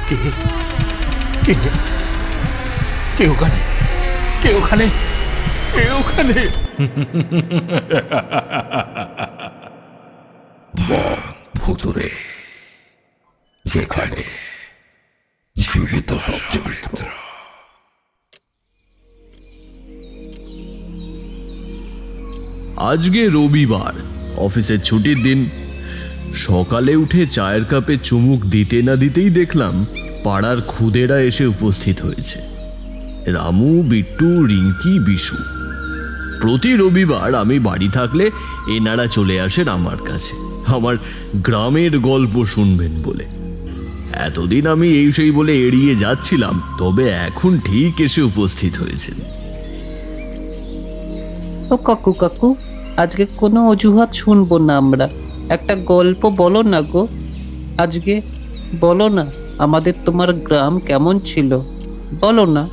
কে কে কে ওখানে? কে ওখানে? কে ওখানে? ভুতুরে, যেখানে জীবিত সব চরিত্র। আজকে রবিবার, অফিসের ছুটির দিন। সকালে উঠে চায়ের কাপে চুমুক দিতে না দিতেই দেখলাম পাড়ার খুদেরা এসে উপস্থিত হয়েছে। রামু, বিট্টু, রিঙ্কি, বিশু। প্রতি রবিবার আমি বাড়ি থাকলে এনারা চলে আসেন আমার কাছে, আমার গ্রামের গল্প শুনবেন বলে। এতদিন আমি এই সেই বলে এড়িয়ে যাচ্ছিলাম, তবে এখন ঠিক এসে উপস্থিত হয়েছেন। ও কাকু কাকু, আজকে কোনো অজুহাত শুনবো না আমরা। একটা গল্প বলো না গো, আজকে বলো না আমাদের তোমার গ্রাম কেমন ছিল, বলো না।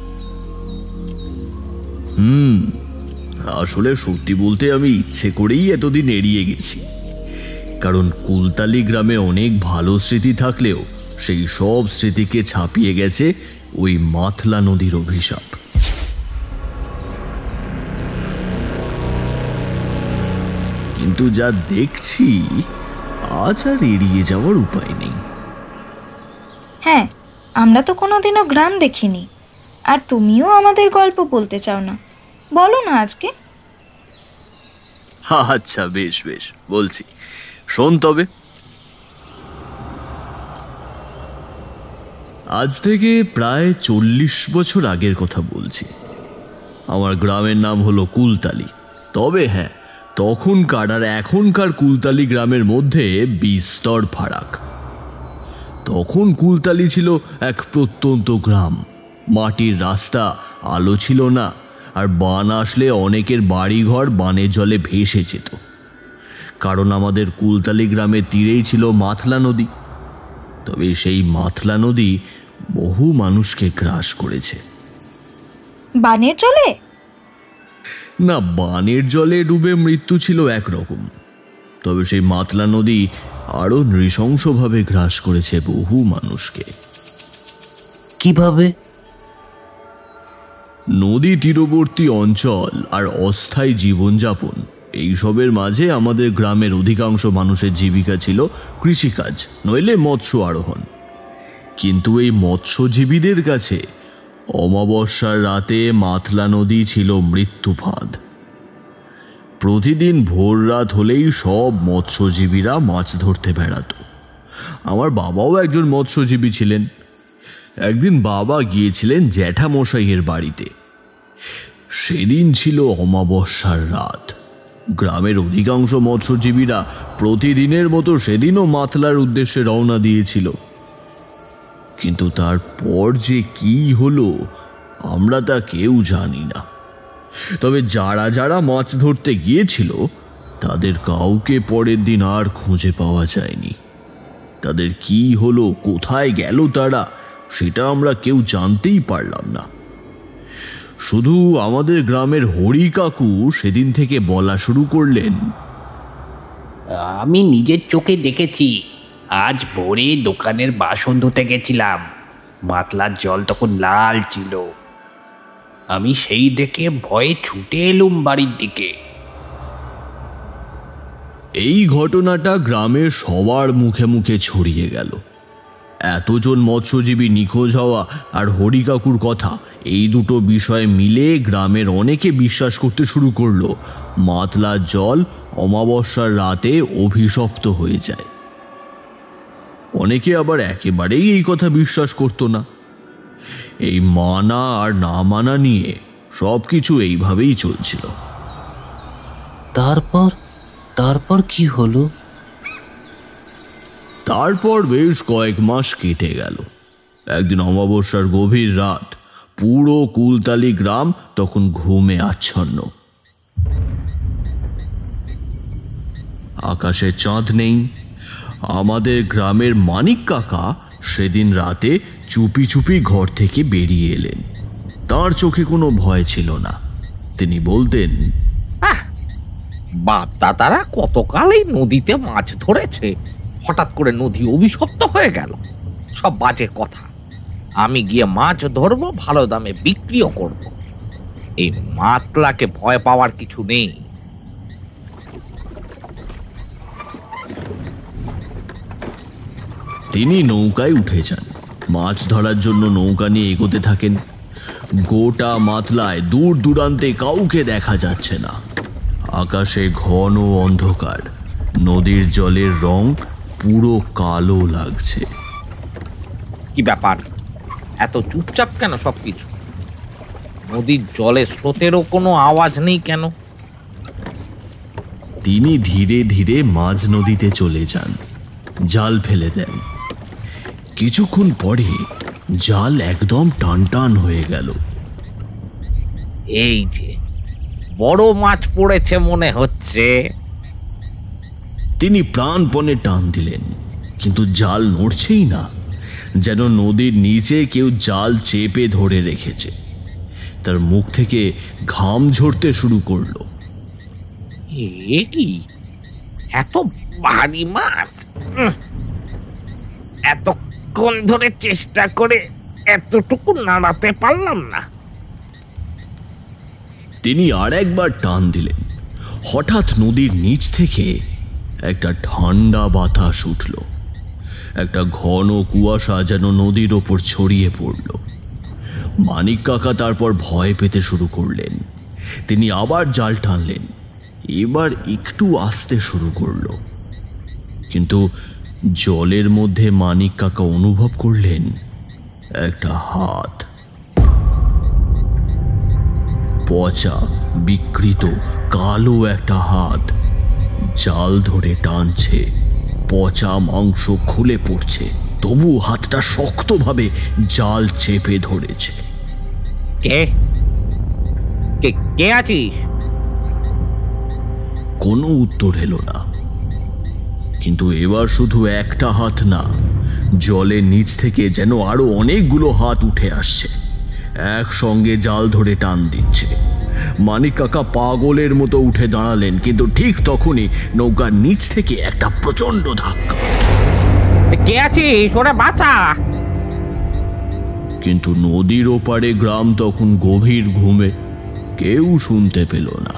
আসলে সত্যি বলতে আমি ইচ্ছে করেই এতদিন এড়িয়ে গেছি, কারণ কুলতালি গ্রামে অনেক ভালো স্মৃতি থাকলেও সেই সব স্মৃতিকে ছাপিয়ে গেছে ওই মাতলা নদীর অভিশাপ। কিন্তু যা দেখছি আজ আর এড়িয়ে যাওয়ার উপায় নেই। হ্যাঁ, আমরা তো কোনোদিনও গ্রাম দেখিনি, আর তুমিও আমাদের গল্প বলতে চাও না, বলো না আজকে। আচ্ছা, বেশ বেশ বলছি, শোন তবে। আজ থেকে প্রায় 40 বছর আগের কথা বলছি। আমার গ্রামের নাম হলো কুলতালি। তবে হ্যাঁ, তখনকার আর এখনকার কুলতালি গ্রামের মধ্যে বিস্তর ফারাক। তখন কুলতালি ছিল এক প্রত্যন্ত গ্রাম। মাটির রাস্তা, আলো ছিল না, আর বান আসলে অনেকের বাড়িঘর বানের জলে ভেসে যেত। কারণ আমাদের কুলতালি গ্রামের তীরেই ছিল মাতলা নদী। তবে সেই মাতলা নদী বহু মানুষকে গ্রাস করেছে। বানের জলে? না, বানের জলে ডুবে মৃত্যু ছিল একরকম, তবে সেই মাতলা নদী আরো নৃশংসভাবে গ্রাস করেছে বহু মানুষকে। কিভাবে? নদী তীরবর্তী অঞ্চল আর অস্থায়ী জীবনযাপন, এইসবের মাঝে আমাদের গ্রামের অধিকাংশ মানুষের জীবিকা ছিল কৃষিকাজ, নইলে মৎস্য আরোহণ। কিন্তু এই মৎস্যজীবীদের কাছে অমাবস্যার রাতে মাতলা নদী ছিল মৃত্যু ফাঁদ। প্রতিদিন ভোর রাত হলেই সব মৎস্যজীবীরা মাছ ধরতে বেড়াত। আমার বাবাও একজন মৎস্যজীবী ছিলেন। একদিন বাবা গিয়েছিলেন জ্যাঠামশাইয়ের বাড়িতে। সেদিন ছিল অমাবস্যার রাত। গ্রামের অধিকাংশ মৎস্যজীবীরা প্রতিদিনের মতো সেদিনও মাতলার উদ্দেশ্যে রওনা দিয়েছিল। কিন্তু তারপর যে কি হলো আমরা তা কেউ জানি না। তবে যারা যারা মাছ ধরতে গিয়েছিল তাদের কাউকে পরের দিন আর খুঁজে পাওয়া যায়নি। তাদের কি হলো, কোথায় গেল তারা, সেটা আমরা কেউ জানতেই পারলাম না। শুধু আমাদের গ্রামের হরি কাকু সেদিন থেকে বলা শুরু করলেন, আমি নিজের চোখে দেখেছি। আজ ভোরে দোকানের বাসন ধুতে গেছিলাম, মাতলার জল তখন লাল ছিল। আমি সেই দেখে ভয়ে ছুটে এলুম বাড়ির দিকে। এই ঘটনাটা গ্রামের সবার মুখে মুখে ছড়িয়ে গেল। এতজন মৎস্যজীবী নিখোঁজ হওয়া আর হরি কাকুর কথা, এই দুটো বিষয় মিলে গ্রামের অনেকে বিশ্বাস করতে শুরু করলো মাতলার জল অমাবস্যার রাতে অভিশপ্ত হয়ে যায়। অনেকে আবার একেবারেই এই কথা বিশ্বাস করতো না। এই মানা আর না মানা নিয়ে সবকিছু এইভাবেই চলছিল। তারপর কি হলো? তারপর বেশ কয়েক মাস কেটে গেল। একদিন অমাবস্যার গভীর রাত, পুরো কুলতালি গ্রাম তখন ঘুমে আচ্ছন্ন। আকাশে চাঁদ নেই। আমাদের গ্রামের মানিক কাকা সেদিন রাতে চুপি চুপি ঘর থেকে বেরিয়ে এলেন। তার চোখে কোনো ভয় ছিল না। তিনি বলতেন, বাপ দাদারা কতকাল এই নদীতে মাছ ধরেছে, হঠাৎ করে নদী অভিশপ্ত হয়ে গেল, সব বাজে কথা। আমি গিয়ে মাছ ধরবো, ভালো দামে বিক্রিও করব। এই মাতলাকে ভয় পাওয়ার কিছু নেই। তিনি নৌকায় উঠে যান, মাছ ধরার জন্য নৌকা নিয়ে এগোতে থাকেন। গোটা মাতলায় দূর দূরান্তে কাউকে দেখা যাচ্ছে না। আকাশে ঘন অন্ধকার, নদীর জলের রং পুরো কালো লাগছে। কি ব্যাপার, এত চুপচাপ কেন সবকিছু? নদীর জলের স্রোতেরও কোনো আওয়াজ নেই কেন? তিনি ধীরে ধীরে মাঝ নদীতে চলে যান, জাল ফেলে দেন। কিছুক্ষণ পরে জাল একদম টানটান হয়ে গেল। এই যে বড় মাছ পড়েছে মনে হচ্ছে। তিনি প্রাণপণে টান দিলেন, কিন্তু জাল নড়ছেই না, যেন নদীর নিচে কেউ জাল চেপে ধরে রেখেছে। তার মুখ থেকে ঘাম ঝরতে শুরু করলো। এ কি, এত ভারী মাছ! এতক্ষণ ধরে চেষ্টা করে এতটুকু নাড়াতে পারলাম না। তিনি আর একবার টান দিলেন। হঠাৎ নদীর নিচ থেকে একটা ঠান্ডা বাতাস উঠল। একটা ঘন কুয়াশা যেন নদীর ওপর ছড়িয়ে পড়ল। মানিক কাকা তারপর ভয় পেতে শুরু করলেন। তিনি আবার জাল টানলেন, এবার একটু আসতে শুরু করল। কিন্তু জলের মধ্যে মানিক কাকা অনুভব করলেন একটা হাত, পচা বিকৃত কালো একটা হাত জাল ধরে টানছে। পচা মাংস খুলে পড়ছে, তবু হাতটা শক্তভাবে জাল চেপে ধরেছে। কে কে কে আছিস? কোনো উত্তর এলো না। কিন্তু এবার শুধু একটা হাত না, জলের নিচ থেকে যেন আরো অনেকগুলো হাত উঠে আসছে, একসঙ্গে জাল ধরে টান দিচ্ছে। মানিক কাকা পাগলের মতো উঠে দাঁড়ালেন, কিন্তু ঠিক তখনই নৌকার নিচ থেকে একটা প্রচন্ড ধাক্কা। কে আছিস? ওরে বাঁচা! কিন্তু নদীর ওপারে গ্রাম তখন গভীর ঘুমে, কেউ শুনতে পেল না।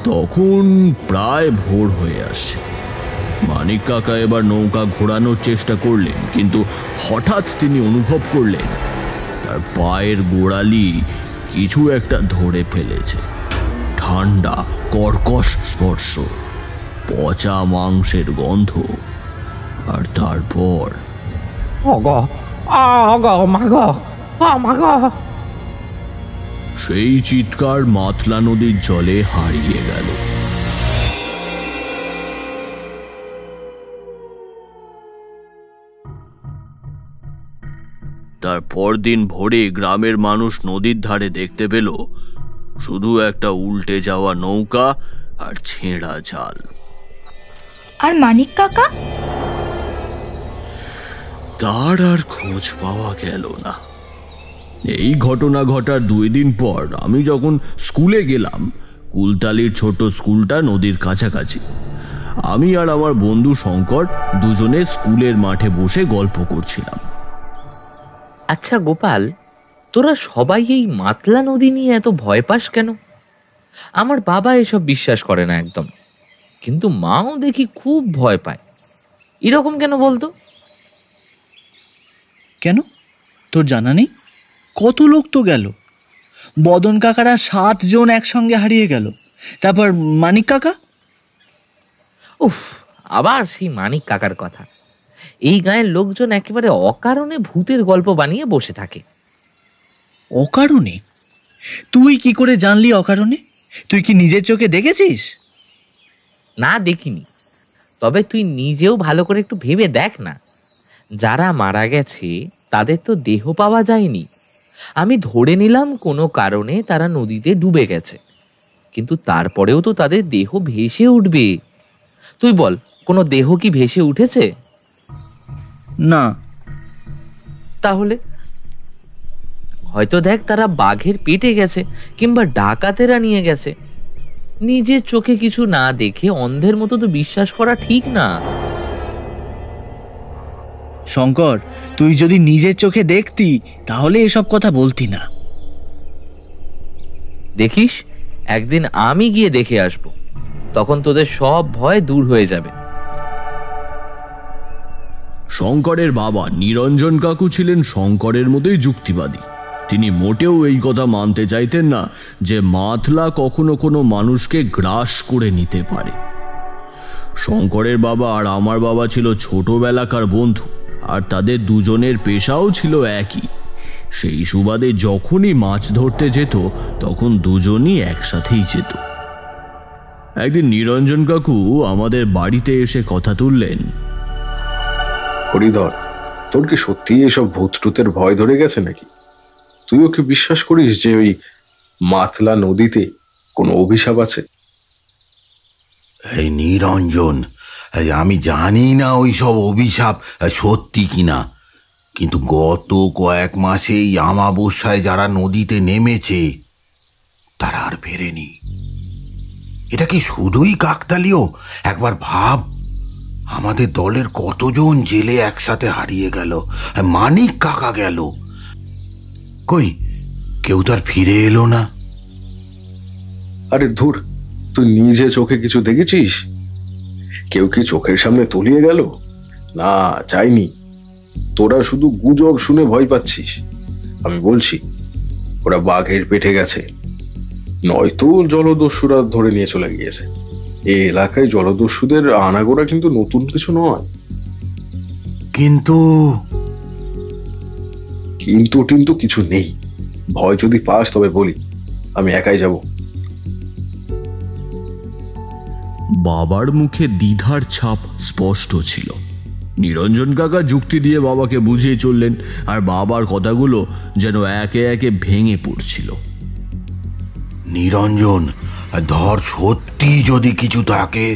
তখন প্রায় ভোর হয়ে আসছে। মানিক কাকা এবার নৌকা ঘোরানোর চেষ্টা করলেন, কিন্তু হঠাৎ তিনি অনুভব করলেন তার পায়ের গোড়ালি কিছু একটা ধরে ফেলেছে। ঠান্ডা কর্কশ স্পর্শ, পচা মাংসের গন্ধ, আর তারপর সেই চিৎকার মাতলা নদীর জলে হারিয়ে গেল। তার পরদিন ভোরে গ্রামের মানুষ নদীর ধারে দেখতে পেল শুধু একটা উল্টে যাওয়া নৌকা আর ছেঁড়া জাল। আর মানিক কাকা? তার আর খোঁজ পাওয়া গেল না। এই ঘটনা ঘটার 2 দিন পর আমি যখন স্কুলে গেলাম, কুলতালির ছোট স্কুলটা নদীর কাছাকাছি। আমি আর আমার বন্ধু শঙ্কর দুজনে স্কুলের মাঠে বসে গল্প করছিলাম। আচ্ছা গোপাল, তোরা সবাই এই মাতলা নদী নিয়ে এত ভয় পাস কেন? আমার বাবা এসব বিশ্বাস করে না একদম, কিন্তু মাও দেখি খুব ভয় পায়। এরকম কেন বলতো? কেন, তোর জানা নেই? কত লোক তো গেল। বদন কাকারা 7 জন একসঙ্গে হারিয়ে গেল। তারপর মানিক কাকা। উফ, আবার সেই মানিক কাকার কথা। এই গায়ের লোকজন একেবারে অকারণে ভূতের গল্প বানিয়ে বসে থাকে। অকারণে? তুই কি করে জানলি অকারণে? তুই কি নিজের চোখে দেখেছিস? না, দেখিনি। তবে তুই নিজেও ভালো করে একটু ভেবে দেখ না। যারা মারা গেছে তাদের তো দেহ পাওয়া যায়নি। আমি ধরে নিলাম কোনো কারণে তারা নদীতে ডুবে গেছে, কিন্তু তারপরেও তো তাদের দেহ ভেসে উঠবে। তুই বল, কোনো দেহ কি ভেসে উঠেছে? না। তাহলে হয়তো দেখ, তারা বাঘের পেটে গেছে, কিংবা ডাকাতেরা নিয়ে গেছে। নিজের চোখে কিছু না দেখে অন্ধের মতো তো বিশ্বাস করা ঠিক না। শঙ্কর, তুই যদি নিজের চোখে দেখতি তাহলে এসব কথা বলতি না। দেখিস, একদিন আমি গিয়ে দেখে আসব, তখন তোদের সব ভয় দূর হয়ে যাবে। শঙ্করের বাবা নিরঞ্জন কাকু ছিলেন শঙ্করের মতোই যুক্তিবাদী। তিনি মোটেও এই কথা মানতে চাইতেন না যে মাতলা কখনো কোনো মানুষকে গ্রাস করে নিতে পারে। শঙ্করের বাবা আর আমার বাবা ছিল ছোটবেলাকার বন্ধু, আর তাদের দুজনের পেশাও ছিল একই। সেই সুবাদে যখনই মাছ ধরতে যেত তখন দুজনই একসাথেই যেত। একদিন নিরঞ্জন কাকু আমাদের বাড়িতে এসে কথা তুললেন। হরিধর, তোর কি সত্যি এসব ভূত টুতের ভয় ধরে গেছে নাকি? তুই ওকে বিশ্বাস করিস যে ওই মাতলা নদীতে কোনো অভিশাপ আছে? এই নিরঞ্জন, আমি জানি না ওই সব অভিশাপ সত্যি কিনা, কিন্তু গত কয়েক মাসে এই আমাবস্যায় যারা নদীতে নেমেছে তারা আর ফেরেনি। এটা কি শুধুই কাকতালীয়? একবার ভাব, আমাদের দলের কতজন জেলে একসাথে হারিয়ে গেল, মানিক কাকা গেল, কই কেউ তার ফিরে এলো না। আরে ধুর, তুই নিজে চোখে কিছু দেখেছিস? কেউ কি চোখের সামনে তলিয়ে গেল? না, যায়নি। তোরা শুধু গুজব শুনে ভয় পাচ্ছিস। আমি বলছি, ওরা বাঘের পেটে গেছে, নয়তো জলদস্যুরা ধরে নিয়ে চলে গিয়েছে। এই এলাকায় জলদস্যুদের আনাগোড়া কিন্তু নতুন কিছু নয়। কিন্তু কিছু নেই। ভয় যদি পাস তবে বলি, আমি একাই যাব। বাবার মুখে দ্বিধার ছাপ স্পষ্ট ছিল। নিরঞ্জন কাকা যুক্তি দিয়ে বাবাকে বুঝিয়ে চললেন, আর বাবার কথাগুলো যেন একে একে ভেঙে পড়ছিল। নিরঞ্জন, ধর সত্যি যদি কিছু থাকে।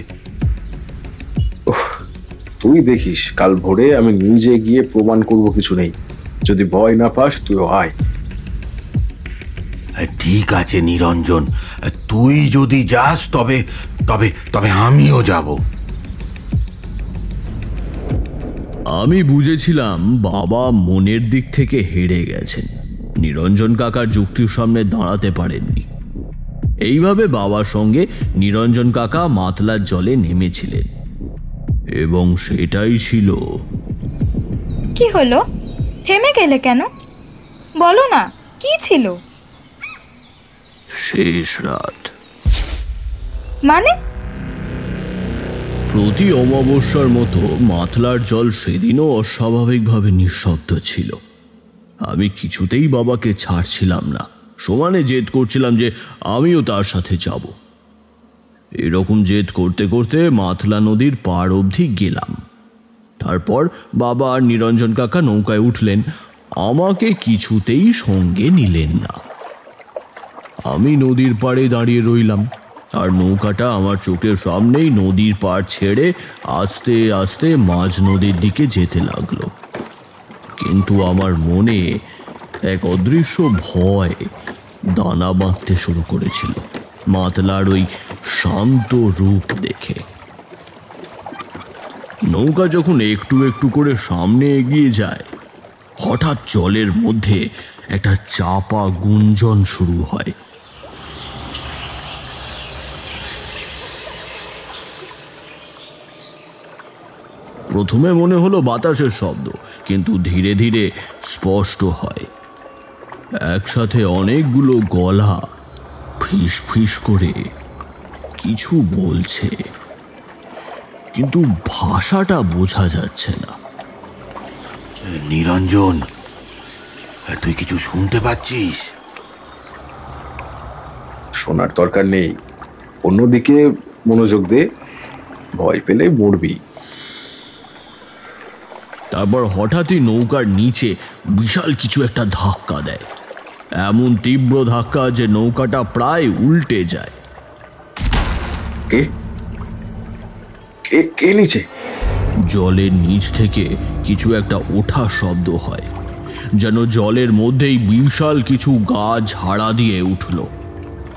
তুই দেখিস, কাল ভোরে আমি নিজে গিয়ে প্রমাণ করব কিছু নেই। যদি ভয় না পাস তুইও আয়। ঠিক আছে নিরঞ্জন, তুই যদি যাস তবে তবে তবে আমিও যাব। আমি বুঝেছিলাম বাবা মনের দিক থেকে হেরে গেছেন, নিরঞ্জন কাকার যুক্তির সামনে দাঁড়াতে পারেননি। এইভাবে বাবার সঙ্গে নিরঞ্জন কাকা মাতলার জলে নেমেছিলেন, এবং সেটাই ছিল। কি হলো? থেমে গেলে কেন? বলো না, কি ছিল? শেষ রাত। মানে? প্রতি অমাবস্যার মতো মাতলার জল সেদিনও অস্বাভাবিকভাবে নিঃশব্দ ছিল। আমি কিছুতেই বাবাকে ছাড়ছিলাম না, সমানে জেদ করছিলাম যে আমিও তার সাথে যাব। এরকম জেদ করতে করতে মাতলা নদীর পার অবধি গেলাম। তারপর বাবা আর নিরঞ্জন কাকা নৌকায় উঠলেন, আমাকে কিছুতেই সঙ্গে নিলেন না। আমি নদীর পাড়ে দাঁড়িয়ে রইলাম, আর নৌকাটা আমার চোখের সামনেই নদীর পাড় ছেড়ে আস্তে আস্তে মাঝ নদীর দিকে যেতে লাগলো। কিন্তু আমার মনে এক অদৃশ্য ভয় দানা বাঁধতে শুরু করেছিল মাতলার ওই শান্ত রূপ দেখে। নৌকা যখন একটু একটু করে সামনে এগিয়ে যায়, হঠাৎ জলের মধ্যে একটা চাপা গুঞ্জন শুরু হয়। প্রথমে মনে হলো বাতাসের শব্দ, কিন্তু ধীরে ধীরে স্পষ্ট হয়। একসাথে অনেকগুলো গলা ফিস ফিস করে কিছু বলছে, কিন্তু ভাষাটা বোঝা যাচ্ছে না। নিরঞ্জন, তুই কিছু শুনতে পাচ্ছিস? শোনার দরকার নেই, অন্যদিকে মনোযোগ দে, ভয় পেলে মরবি। তারপর হঠাৎই নৌকার নিচে বিশাল কিছু একটা ধাক্কা দেয়, এমন তীব্র ধাক্কা যে নৌকাটা প্রায় উল্টে যায়। কে কে কে নিচে? জলের নিচ থেকে কিছু একটা ওঠা শব্দ হয়, যেন জলের মধ্যেই বিশাল কিছু গাছ ঝাড়া দিয়ে উঠল।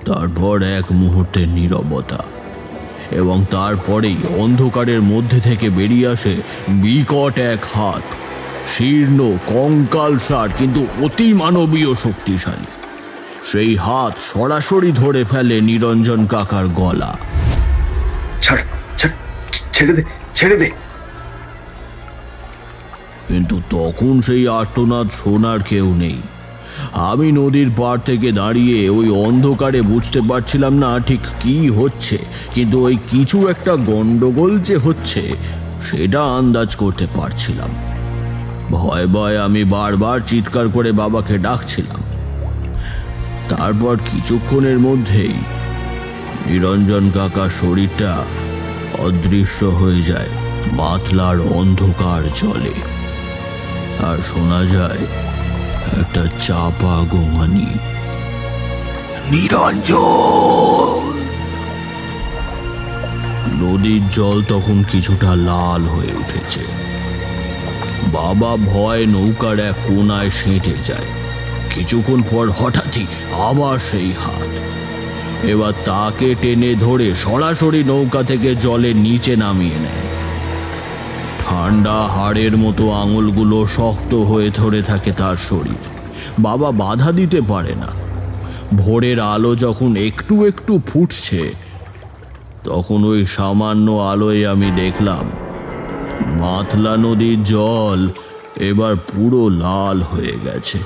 তারপর এক মুহূর্তের নীরবতা, এবং তারপরেই অন্ধকারের মধ্যে থেকে বেরিয়ে আসে বিকট এক হাত, শীর্ণ কঙ্কালসার কিন্তু অতি মানবীয় শক্তিশালী। সেই হাত সরাসরি ধরে ফেলে নিরঞ্জন কাকার গলা। ছাড় ছাড়, ছেড়ে দে ছেড়ে দে। কিন্তু তখন সেই আর্তনাদ শোনার কেউ নেই। আমি নদীর পাড় থেকে দাঁড়িয়ে ওই অন্ধকারে বুঝতে পারছিলাম না ঠিক কি হচ্ছে, কিন্তু ওই কিছু একটা গন্ডগোল যে হচ্ছে সেটা আন্দাজ করতে পারছিলাম। ভয় ভয় আমি বারবার চিৎকার করে বাবাকে ডাকছিলাম। তারপর কিছুক্ষণের মধ্যেই নিরঞ্জন কাকার শরীরটা অদৃশ্য হয়ে যায় মাতলার অন্ধকার জলে, আর শোনা যায় একটা চাপা গোঙানি, নিরঞ্জন। নদীর জল তখন কিছুটা লাল হয়ে উঠেছে। বাবা ভয় নৌকার এক কোনায় সেঁটে যায়। কিছুক্ষণ পর হঠাৎই আবার সেই হাত। এবার তাকে টেনে ধরে সরাসরি নৌকা থেকে জলের নিচে নামিয়ে নেয়। ঠান্ডা হাড়ের মতো আঙুলগুলো শক্ত হয়ে ধরে থাকে তার শরীর। বাবা বাধা দিতে পারে না। ভোরের আলো যখন একটু একটু ফুটছে, তখন ওই সামান্য আলোয় আমি দেখলাম মাতলা নদীর জল এবার পুরো লাল হয়ে গেছে।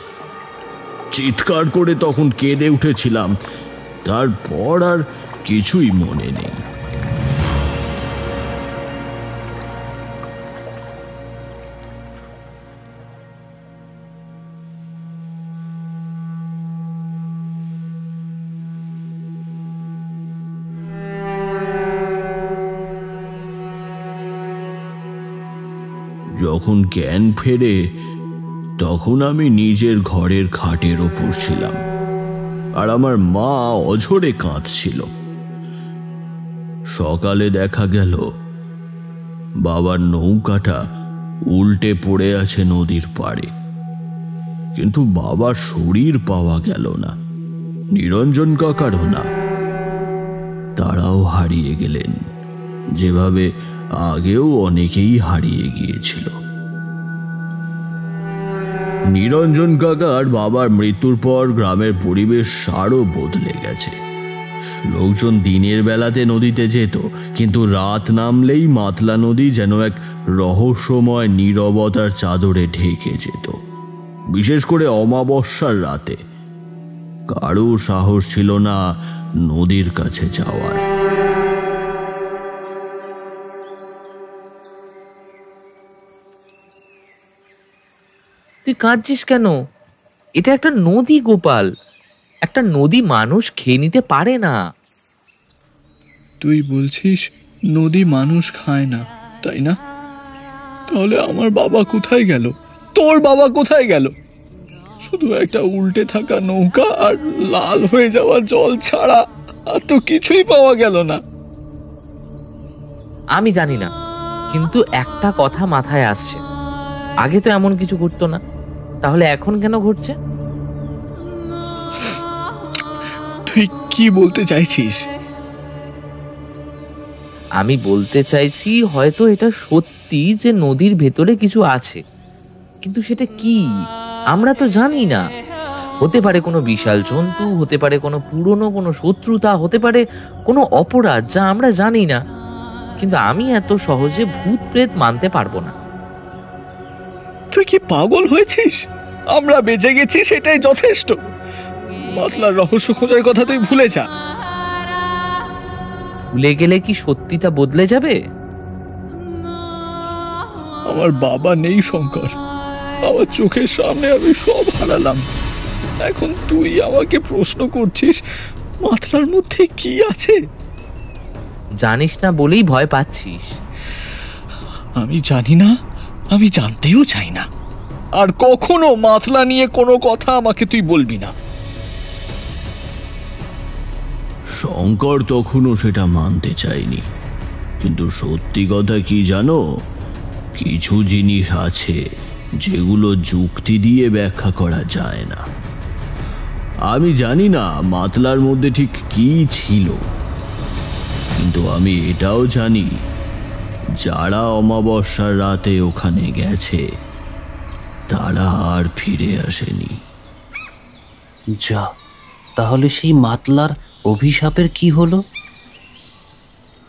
চিৎকার করে তখন কেঁদে উঠেছিলাম। তারপর আর কিছুই মনে নেই। যখন জ্ঞান ফেরে তখন আমি নিজের ঘরের খাটের ওপর ছিলাম, আর আমার মা অঝরে কাঁদছিল। সকালে দেখা গেল বাবার নৌকাটা উল্টে পড়ে আছে নদীর পাড়ে, কিন্তু বাবার শরীর পাওয়া গেল না, নিরঞ্জন কাকারও না। তারাও হারিয়ে গেলেন, যেভাবে আগেও অনেকেই হারিয়ে গিয়েছিল। নিরঞ্জন কাকার বাবার মৃত্যুর পর গ্রামের পরিবেশ আরও বদলে গেছে। লোকজন দিনের বেলাতে নদীতে যেত, কিন্তু রাত নামলেই মাতলা নদী যেন এক রহস্যময় নীরবতার চাদরে ঢেকে যেত। বিশেষ করে অমাবস্যার রাতে কারো সাহস ছিল না নদীর কাছে যাওয়ার। তুই কাঁদছিস কেন? এটা একটা নদী গোপাল, একটা নদী মানুষ খেয়ে নিতে পারে না। তুই বলছিস নদী মানুষ খায় না, তাই না? তাহলে আমার বাবা কোথায় গেল? তোর বাবা কোথায় গেল? শুধু একটা উল্টে থাকা নৌকা আর লাল হয়ে যাওয়া জল ছাড়া আর তো কিছুই পাওয়া গেল না। আমি জানি না, কিন্তু একটা কথা মাথায় আসছে, আগে তো এমন কিছু ঘটতো না, তাহলে এখন কেন ঘটছে? তুই কি বলতে চাইছিস? আমি বলতে চাইছি হয়তো এটা সত্যি যে নদীর ভেতরে কিছু আছে, কিন্তু সেটা কি আমরা তো জানি না। হতে পারে কোনো বিশাল জন্তু, হতে পারে কোনো পুরনো কোনো শত্রুতা, হতে পারে কোনো অপরাধ যা আমরা জানি না, কিন্তু আমি এত সহজে ভূত প্রেত মানতে পারবো না। তুই কি পাগল হয়েছিস? আমরা বেঁচে গেছি সেটাই যথেষ্ট। মাতলার রহস্য খোঁজার কথা তুই ভুলে যা। ভুলে গেলে কি সত্যিটা বদলে যাবে? আমার বাবা নেই শঙ্কর, আমার চোখের সামনে আমি সব হারালাম। এখন তুই আমাকে প্রশ্ন করছিস মাতলার মধ্যে কি আছে? জানিস না বলেই ভয় পাচ্ছিস। আমি জানি না, আমি জানতেও চাই না। আর কখনো মাতলা নিয়ে কোনো কথা আমাকে তুই বলবি না। শঙ্কর তখনও সেটা মানতে চায়নি, কিন্তু সত্যি কথা কি জানো, কিছু জিনিস আছে যেগুলো যুক্তি দিয়ে ব্যাখ্যা করা যায় না। আমি জানি না মাতলার মধ্যে ঠিক কি ছিল, কিন্তু আমি এটাও জানি যারা অমাবস্যার রাতে ওখানে গেছে তারা আর ফিরে আসেনি। যা, তাহলে সেই মাতলার অভিশাপের কি হলো?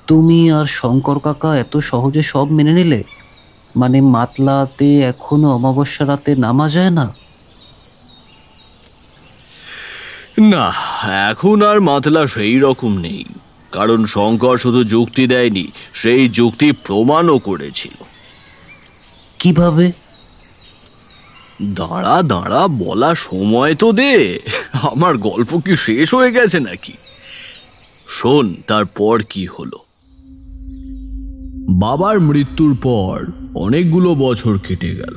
তুমি আর শঙ্কর কাকা এত সহজে সব মেনে নিলে? মানে মাতলাতে এখনো অমাবস্যা রাতে নামা যায় না? না, এখন আর মাতলা সেই রকম নেই, কারণ শঙ্কর শুধু যুক্তি দেয়নি, সেই যুক্তি প্রমাণও করেছিল। কিভাবে? দাঁড়া দাঁড়া, বলা সময় তো দে, আমার গল্প কি শেষ হয়ে গেছে নাকি? শোন তারপর কি হলো। বাবার মৃত্যুর পর অনেকগুলো বছর কেটে গেল।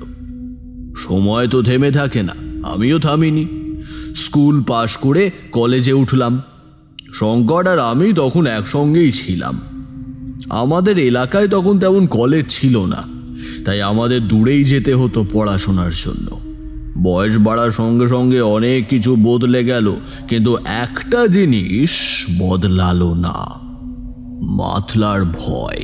সময় তো থেমে থাকে না, আমিও থামিনি। স্কুল পাশ করে কলেজে উঠলাম। শঙ্কর আর আমি তখন একসঙ্গেই ছিলাম। আমাদের এলাকায় তখন তেমন কলেজ ছিল না, তাই আমাদের দূরেই যেতে হতো পড়াশোনার জন্য। বয়স বাড়ার সঙ্গে সঙ্গে অনেক কিছু বদলে গেল, কিন্তু একটা জিনিস বদলালো না, মাতলার ভয়।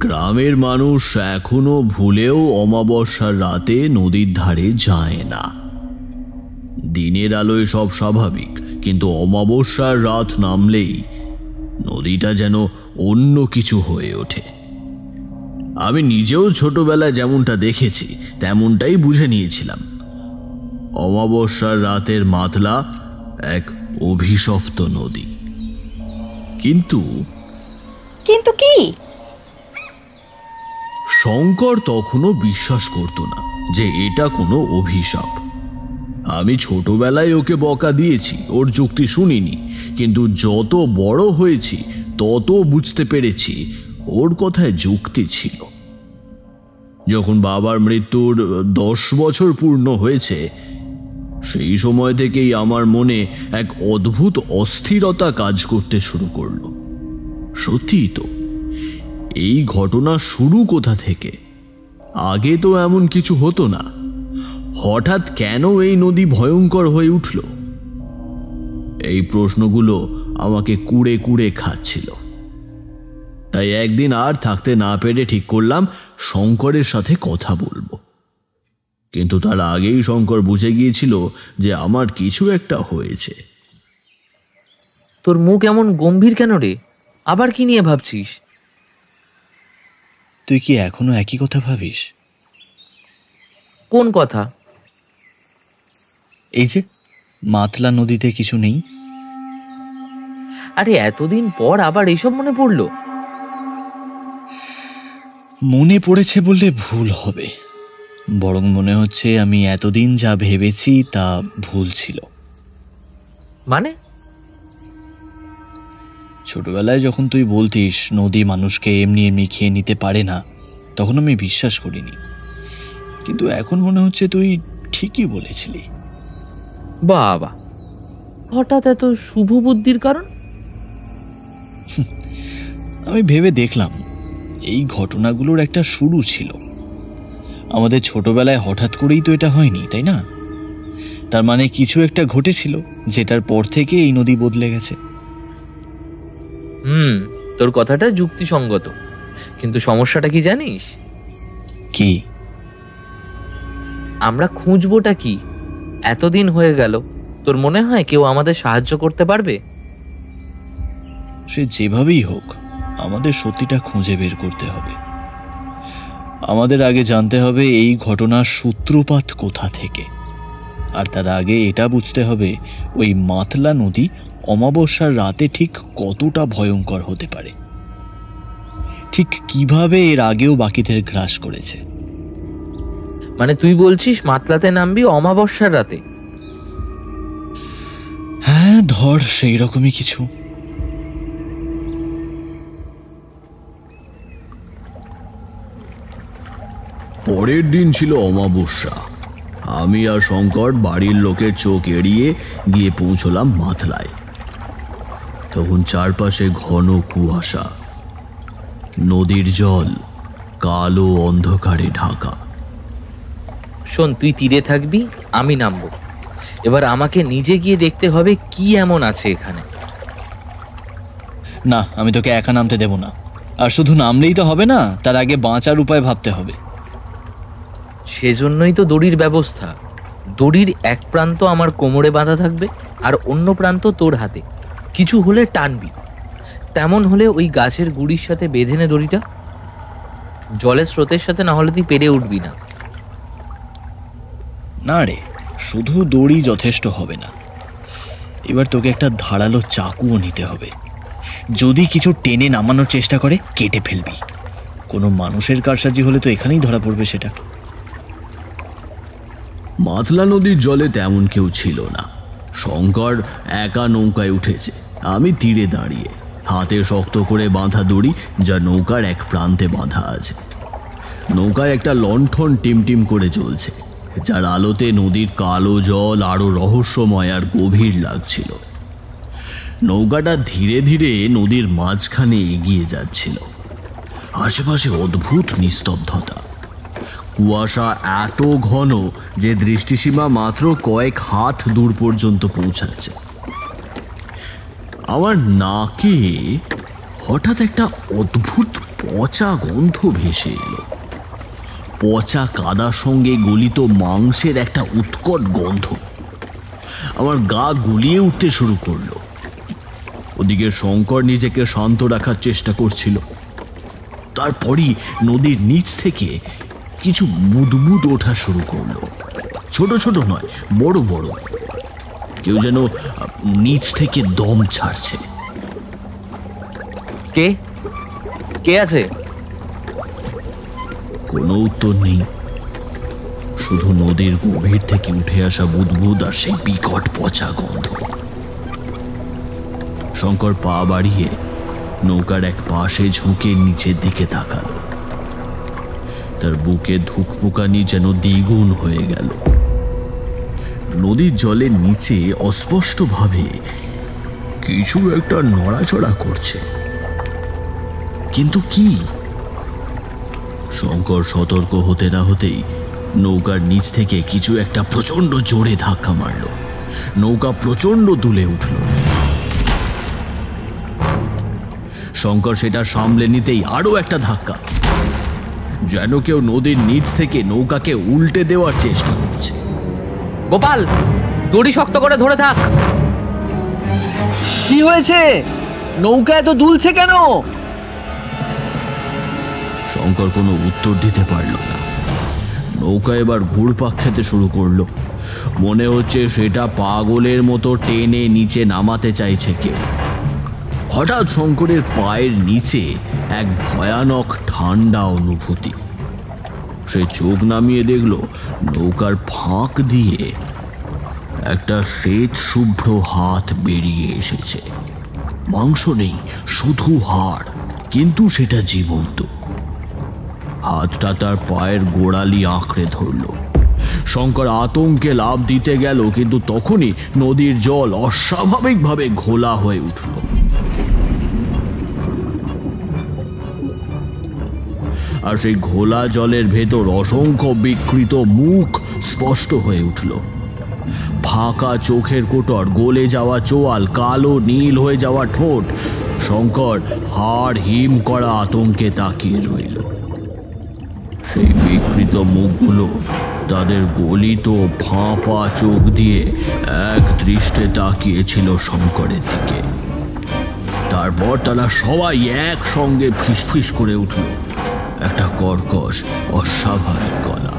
গ্রামের মানুষ এখনো ভুলেও অমাবস্যার রাতে নদীর ধারে যায় না। দিনের আলোয় সব স্বাভাবিক, কিন্তু অমাবস্যার রাত নামলেই নদীটা যেন অন্য কিছু হয়ে ওঠে। আমি নিজেও ছোটবেলায় যেমনটা দেখেছি তেমনটাই বুঝে নিয়েছিলাম। অমাবস্যার রাতের মাতলা এক অভিশপ্ত নদী। কিন্তু কি? শঙ্কর তখনও বিশ্বাস করত না যে এটা কোনো অভিশাপ। আমি ছোটবেলায় ওকে বকা দিয়েছি, ওর যুক্তি শুনিনি, কিন্তু যত বড় হয়েছি তত বুঝতে পেরেছি ওর কথায় যুক্তি ছিল। যখন বাবার মৃত্যুর 10 বছর পূর্ণ হয়েছে, সেই সময় থেকেই আমার মনে এক অদ্ভুত অস্থিরতা কাজ করতে শুরু করলো। সত্যিই তো, এই ঘটনা শুরু কোথা থেকে? আগে তো এমন কিছু হতো না। হঠাৎ কেন এই নদী ভয়ঙ্কর হয়ে উঠল? এই প্রশ্নগুলো আমাকে কুড়ে কুড়ে খাচ্ছিল। তাই একদিন আর থাকতে না পেরে ঠিক করলাম শঙ্করের সাথে কথা বলবো। কিন্তু তার আগেই শঙ্কর বুঝে গিয়েছিল যে আমার কিছু একটা হয়েছে। তোর মুখ এমন গম্ভীর কেন রে? আবার কি নিয়ে ভাবছিস? তুই কি এখনো একই কথা ভাবিস? কোন কথা? এই যে মাতলা নদীতে কিছু নেই। আরে এতদিন পর আবার এইসব মনে পড়লো? মনে পড়েছে বললে ভুল হবে, বরং মনে হচ্ছে আমি এতদিন যা ভেবেছি তা ভুল ছিল। মানে? ছোটবেলায় যখন তুই বলতিস নদী মানুষকে এমনি এমনি খেয়ে নিতে পারে না, তখন আমি বিশ্বাস করিনি, কিন্তু এখন মনে হচ্ছে তুই ঠিকই বলেছিলি। বাবা, হঠাৎ এত শুভ বুদ্ধির কারণ? আমি ভেবে দেখলাম এই ঘটনাগুলোর একটা শুরু ছিল। আমাদের ছোটবেলায় হঠাৎ করেই তো এটা হয়নি, তাই না? তার মানে কিছু একটা ঘটেছিল, যেটার পর থেকে এই নদী বদলে গেছে। তোর কথাটা যুক্তিসঙ্গত, কিন্তু সমস্যাটা কি জানিস? কি? আমরা খুঁজবোটা কি? এতদিন হয়ে গেল, তোর মনে হয় কেউ আমাদের সাহায্য করতে পারবে? সে যেভাবেই হোক আমাদের সত্যিটা খুঁজে বের করতে হবে। আমাদের আগে জানতে হবে এই ঘটনার সূত্রপাত কোথা থেকে, আর তার আগে এটা বুঝতে হবে ওই মাতলা নদী অমাবস্যার রাতে ঠিক কতটা ভয়ঙ্কর হতে পারে, ঠিক কিভাবে এর আগেও বাকিদের গ্রাস করেছে। মানে তুই বলছিস মাতলাতে নামবি অমাবস্যার রাতে? হ্যাঁ, ধর সেই রকমই কিছু। পরের দিন ছিল অমাবস্যা। আমি আর শঙ্কর বাড়ির লোকের চোখ এড়িয়ে গিয়ে পৌঁছলাম মাতলায়। তখন চারপাশে ঘন কুয়াশা, নদীর জল কালো অন্ধকারে ঢাকা। শোন, তুই তীরে থাকবি, আমি নামবো। এবার আমাকে নিজে গিয়ে দেখতে হবে কি এমন আছে এখানে। না, আমি তোকে একা নামতে দেব না। আর শুধু নামলেই তো হবে না, তার আগে বাঁচার উপায় ভাবতে হবে। সেজন্যই তো দড়ির ব্যবস্থা। দড়ির এক প্রান্ত আমার কোমরে বাঁধা থাকবে আর অন্য প্রান্ত তোর হাতে। কিছু হলে টানবি। তেমন হলে ওই গাছের গুড়ির সাথে বেঁধে নে দড়িটা। জলের স্রোতের সাথে না হলে তুই পেরে উঠবি না। না রে, শুধু দড়ি যথেষ্ট হবে না, এবার তোকে একটা ধারালো চাকুও নিতে হবে। যদি কিছু টেনে নামানোর চেষ্টা করে কেটে ফেলবি। কোনো মানুষের কারসাজি হলে তো এখানেই ধরা পড়বে সেটা। মাতলা নদীর জলে তেমন কেউ ছিল না। শঙ্কর একা নৌকায় উঠেছে, আমি তীরে দাঁড়িয়ে, হাতে শক্ত করে বাঁধা দড়ি যা নৌকার এক প্রান্তে বাঁধা আছে। নৌকায় একটা লণ্ঠন টিমটিম করে জ্বলছে, যার আলোতে নদীর কালো জল আরো রহস্যময় আর গভীর লাগছিল। নৌকাটা ধীরে ধীরে নদীর মাঝখানে এগিয়ে যাচ্ছিল। আশেপাশে অদ্ভুত নিস্তব্ধতা। কুয়াশা এত ঘন যে দৃষ্টিসীমা মাত্র কয়েক হাত দূর পর্যন্ত পৌঁছাচ্ছে। আমার নাকে হঠাৎ একটা অদ্ভুত পচা গন্ধ ভেসে এলো। পচা কাদার সঙ্গে গলিত মাংসের একটা উৎকট গন্ধ। আমার গা গুলিয়ে উঠতে শুরু করলো। ওদিকে শঙ্কর নিজেকে শান্ত রাখার চেষ্টা করছিল। তারপরই নদীর নিচ থেকে কিছু বুদবুদ ওঠা শুরু করলো। ছোট ছোট নয়, বড় বড়। কেউ যেন নিচ থেকে দম ছাড়ছে। কে কে আছে? কোনো উত্তর নেই, শুধু নদীর গভীর থেকে উঠে আসা বুদবুদ আর সেই বিকট পচা গন্ধ। শঙ্কর পা বাড়িয়ে নৌকার এক পাশে ঝুঁকে নিচের দিকে তাকালো। তার বুকে ধুকপুকানি যেন দ্বিগুণ হয়ে গেল। নদীর জলের নিচে অস্পষ্টভাবে কিছু একটা নড়াচড়া করছে, কিন্তু কি? শঙ্কর সতর্ক হতে না হতেই নৌকার নিচ থেকে কিছু একটা প্রচন্ড জোরে ধাক্কা মারল। নৌকা প্রচন্ড দুলে উঠল। শঙ্কর সেটা সামলে নিতেই আরো একটা ধাক্কা, যেন কেউ নদীর নিচ থেকে নৌকাকে উল্টে দেওয়ার চেষ্টা করছে। গোপাল, দড়ি শক্ত করে ধরে থাক। কি হয়েছে? নৌকা এত দুলছে কেন? শঙ্কর কোনো উত্তর দিতে পারল না। নৌকা এবার ঘুরপাক খেতে শুরু করলো। মনে হচ্ছে সেটা পাগলের মতো টেনে নিচে নামাতে চাইছে কেউ। হঠাৎ শঙ্করের পায়ের নিচে এক ভয়ানক ঠান্ডা অনুভূতি। সে চোখ নামিয়ে দেখল নৌকার ফাঁক দিয়ে একটা শ্বেত শুভ্র হাত বেরিয়ে এসেছে। মাংস নেই, শুধু হাড়, কিন্তু সেটা জীবন্ত। হাতটা তার পায়ের গোড়ালি আঁকড়ে ধরল। শঙ্কর আতঙ্কে লাফ দিতে গেল, কিন্তু তখনই নদীর জল অস্বাভাবিকভাবে ঘোলা হয়ে উঠল। আর সেই ঘোলা জলের ভেতর অসংখ্য বিকৃত মুখ স্পষ্ট হয়ে উঠল। ফাঁকা চোখের কোটর, গলে যাওয়া চোয়াল, কালো নীল হয়ে যাওয়া ঠোঁট। শঙ্কর হাড় হিম করা আতঙ্কে তাকিয়ে রইল। সেই বিকৃত মুখগুলো তাদের গলিত ফাঁপা চোখ দিয়ে এক দৃষ্টে তাকিয়েছিল শঙ্করের দিকে। তারপর তারা সবাই একসঙ্গে ফিসফিস করে উঠল একটা কর্কশ অস্বাভাবিক গলা।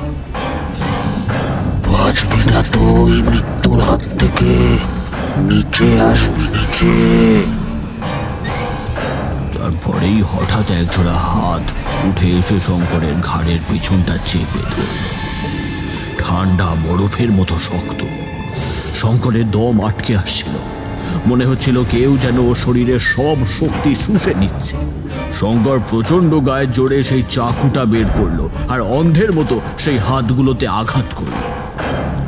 বাঁচবি না তো এই মৃত্যুর হাত থেকে, নিচে আসবি, নিচে। তারপরেই হঠাৎ একজোড়া হাত উঠে এসে শঙ্করের ঘাড়ের পিছনটা চেপে ধরল। ঠান্ডা বরফের মতো শক্ত। শঙ্করের দম আটকে আসছিল। মনে হচ্ছিল কেউ যেন ওর শরীরের সব শক্তি শুষে নিচ্ছে। শঙ্কর প্রচন্ড গায়ের জোরে সেই চাকুটা বের করলো আর অন্ধের মতো সেই হাতগুলোতে আঘাত করল।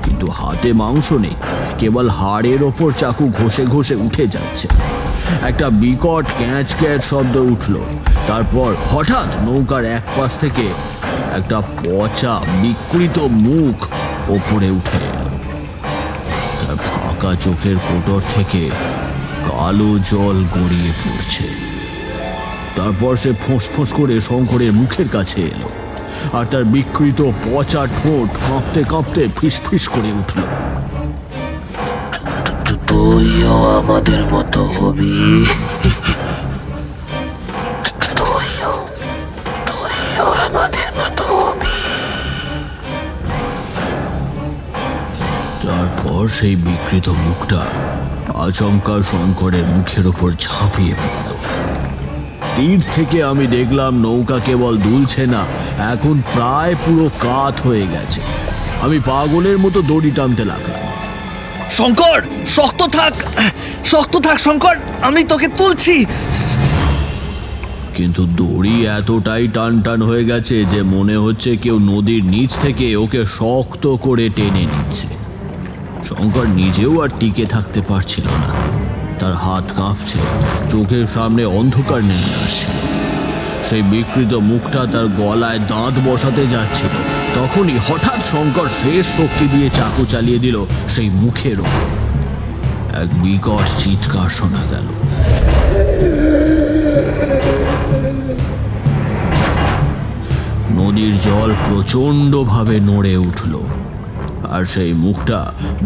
কিন্তু হাতে মাংস নেই, কেবল হাড়ের ওপর চাকু ঘষে ঘষে উঠে যাচ্ছে। একটা বিকট ক্যাঁচ ক্যাঁচ শব্দ উঠল। তারপর হঠাৎ নৌকার এক পাশ থেকে একটা পচা বিকৃত মুখ ওপরে উঠে এলো। তার ফাঁকা চোখের কোটর থেকে কালো জল গড়িয়ে পড়ছে। তারপর সে ফোঁস ফোঁস করে শঙ্করের মুখের কাছে এলো। আর তার বিকৃত পচা ঠোঁট কাঁপতে কাঁপতে ফিসফিস করে উঠল। তুইও আমাদের মতো হবি, আমাদের মতো হবি। তারপর সেই বিকৃত মুখটা আচমকা শঙ্করের মুখের ওপর ঝাঁপিয়ে পড়ল। তীর থেকে আমি দেখলাম নৌকা কেবল দুলছে না, এখন প্রায় পুরো কাত হয়ে গেছে। আমি পাগলের মতো দড়ি টানতে লাগলাম। শঙ্কর, শক্ত থাক, শক্ত থাক শঙ্কর, আমি তোকে তুলছি। কিন্তু দড়ি এতটাই টান টান হয়ে গেছে যে মনে হচ্ছে কেউ নদীর নিচ থেকে ওকে শক্ত করে টেনে নিচ্ছে। শঙ্কর নিজেও আর টিকে থাকতে পারছিল না, তার হাত কাঁপছে, চোখের সামনে অন্ধকার নেমে আসছিল। সেই বিকৃত মুখটা তার গলায় দাঁত বসাতে যাচ্ছিল, তখনই হঠাৎ শঙ্কর শেষ শক্তি দিয়ে চাকু চালিয়ে দিল সেই মুখের ওপর। এক বিকট চিৎকার শোনা গেল। নদীর জল প্রচণ্ডভাবে নড়ে উঠল, আর সেই মুখটা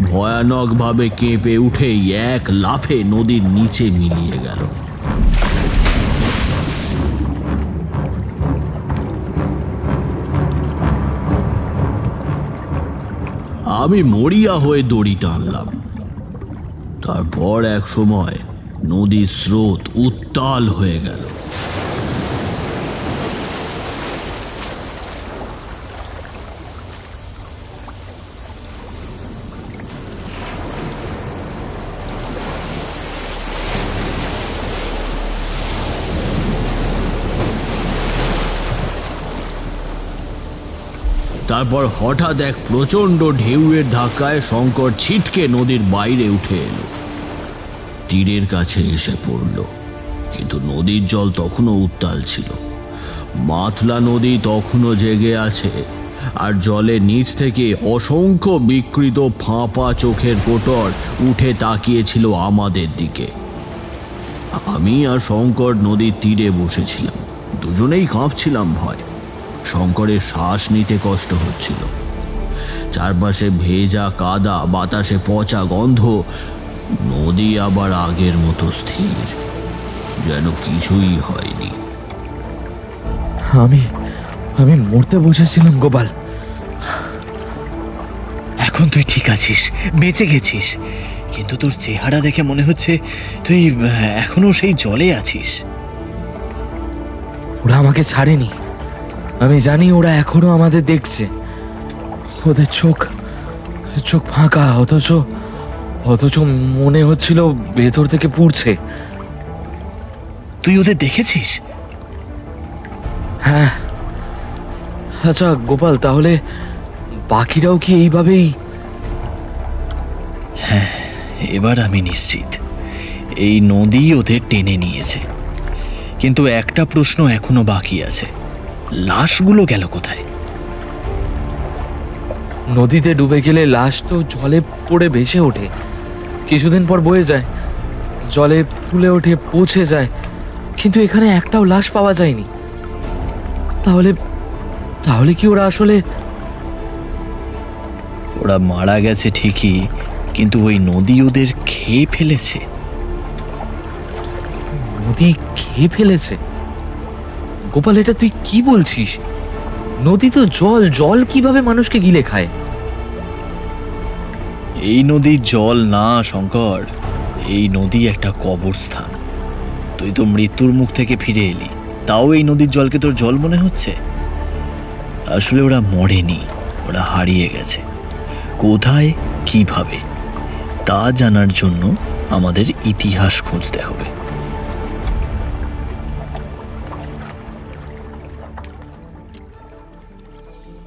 ভয়ানকভাবে কেঁপে উঠে এক লাফে নদীর নিচে মিলিয়ে গেল। আমি মরিয়া হয়ে দড়ি টানলাম। তারপর এক সময় নদীর স্রোত উত্তাল হয়ে গেল। তারপর হঠাৎ এক প্রচন্ড ঢেউয়ের ধাক্কায় শঙ্কর ছিটকে নদীর বাইরে উঠে এলো, তীরের কাছে এসে পড়ল। কিন্তু নদীর জল তখনও উত্তাল ছিল। মাতলা নদী তখনও জেগে আছে, আর জলের নিচ থেকে অসংখ্য বিকৃত ফাঁপা চোখের কোটর উঠে তাকিয়েছিল আমাদের দিকে। আমি আর শঙ্কর নদীর তীরে বসেছিলাম, দুজনেই কাঁপছিলাম ভয়। শঙ্করের শ্বাস নিতে কষ্ট হচ্ছিল। চারপাশে ভেজা কাদা, বাতাসে পচা গন্ধ। নদী আবার আগের মতো স্থির, যেন কিছুই হয়নি। আমি মরতে বসেছিলাম গোপাল। এখন তুই ঠিক আছিস, বেঁচে গেছিস, কিন্তু তোর চেহারা দেখে মনে হচ্ছে তুই এখনো সেই জলে আছিস। ওরা আমাকে ছাড়েনি, আমি জানি ওরা এখনো আমাদের দেখছে। ওদের চোখ ফাঁকা, অথচ মনে হচ্ছিল ভেতর থেকে পুড়ছে। তুই ওদের দেখেছিস? হ্যাঁ। আচ্ছা গোপাল, তাহলে বাকিরাও কি এইভাবেই? হ্যাঁ, এবার আমি নিশ্চিত এই নদী ওদের টেনে নিয়েছে। কিন্তু একটা প্রশ্ন এখনো বাকি আছে, লাশগুলো গেল কোথায়? নদীতে ডুবে গেলে লাশ তো জলে পড়ে ভেসে ওঠে, কিছুদিন পর বয়ে যায়, জলে ফুলে ওঠে, পচে যায়। কিন্তু এখানে একটাও লাশ পাওয়া যায়নি। তাহলে কি ওরা আসলে? ওরা মারা গেছে ঠিকই, কিন্তু ওই নদী ওদের খেয়ে ফেলেছে। নদী খেয়ে ফেলেছে? গোপাল, এটা তুই কি বলছিস? নদী তো জল কিভাবে মানুষকে গিলে খায়? এই নদীর জল না শঙ্কর, এই নদী একটা কবরস্থান। তুই তো মৃত্যুর মুখ থেকে ফিরে এলি, তাও এই নদীর জলকে তোর জল মনে হচ্ছে? আসলে ওরা মরেনি, ওরা হারিয়ে গেছে। কোথায়, কিভাবে, তা জানার জন্য আমাদের ইতিহাস খুঁজতে হবে।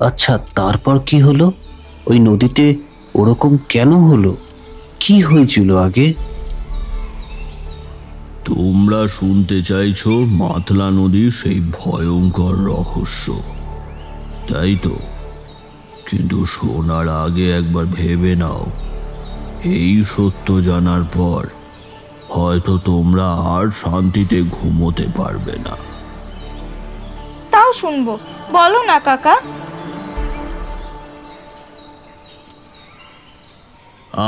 আচ্ছা, তারপর কি হলো? ওই নদীতে ওরকম কেন হলো? কি হয়েছিল আগে? তোমরা শুনতে চাইছো মাতলা নদীর সেই ভয়ঙ্কর রহস্য, তাই তো? কিন্তু শোনার আগে একবার ভেবে নাও, এই সত্য জানার পর হয়তো তোমরা আর শান্তিতে ঘুমোতে পারবে না। তাও শুনবো, বলো না কাকা।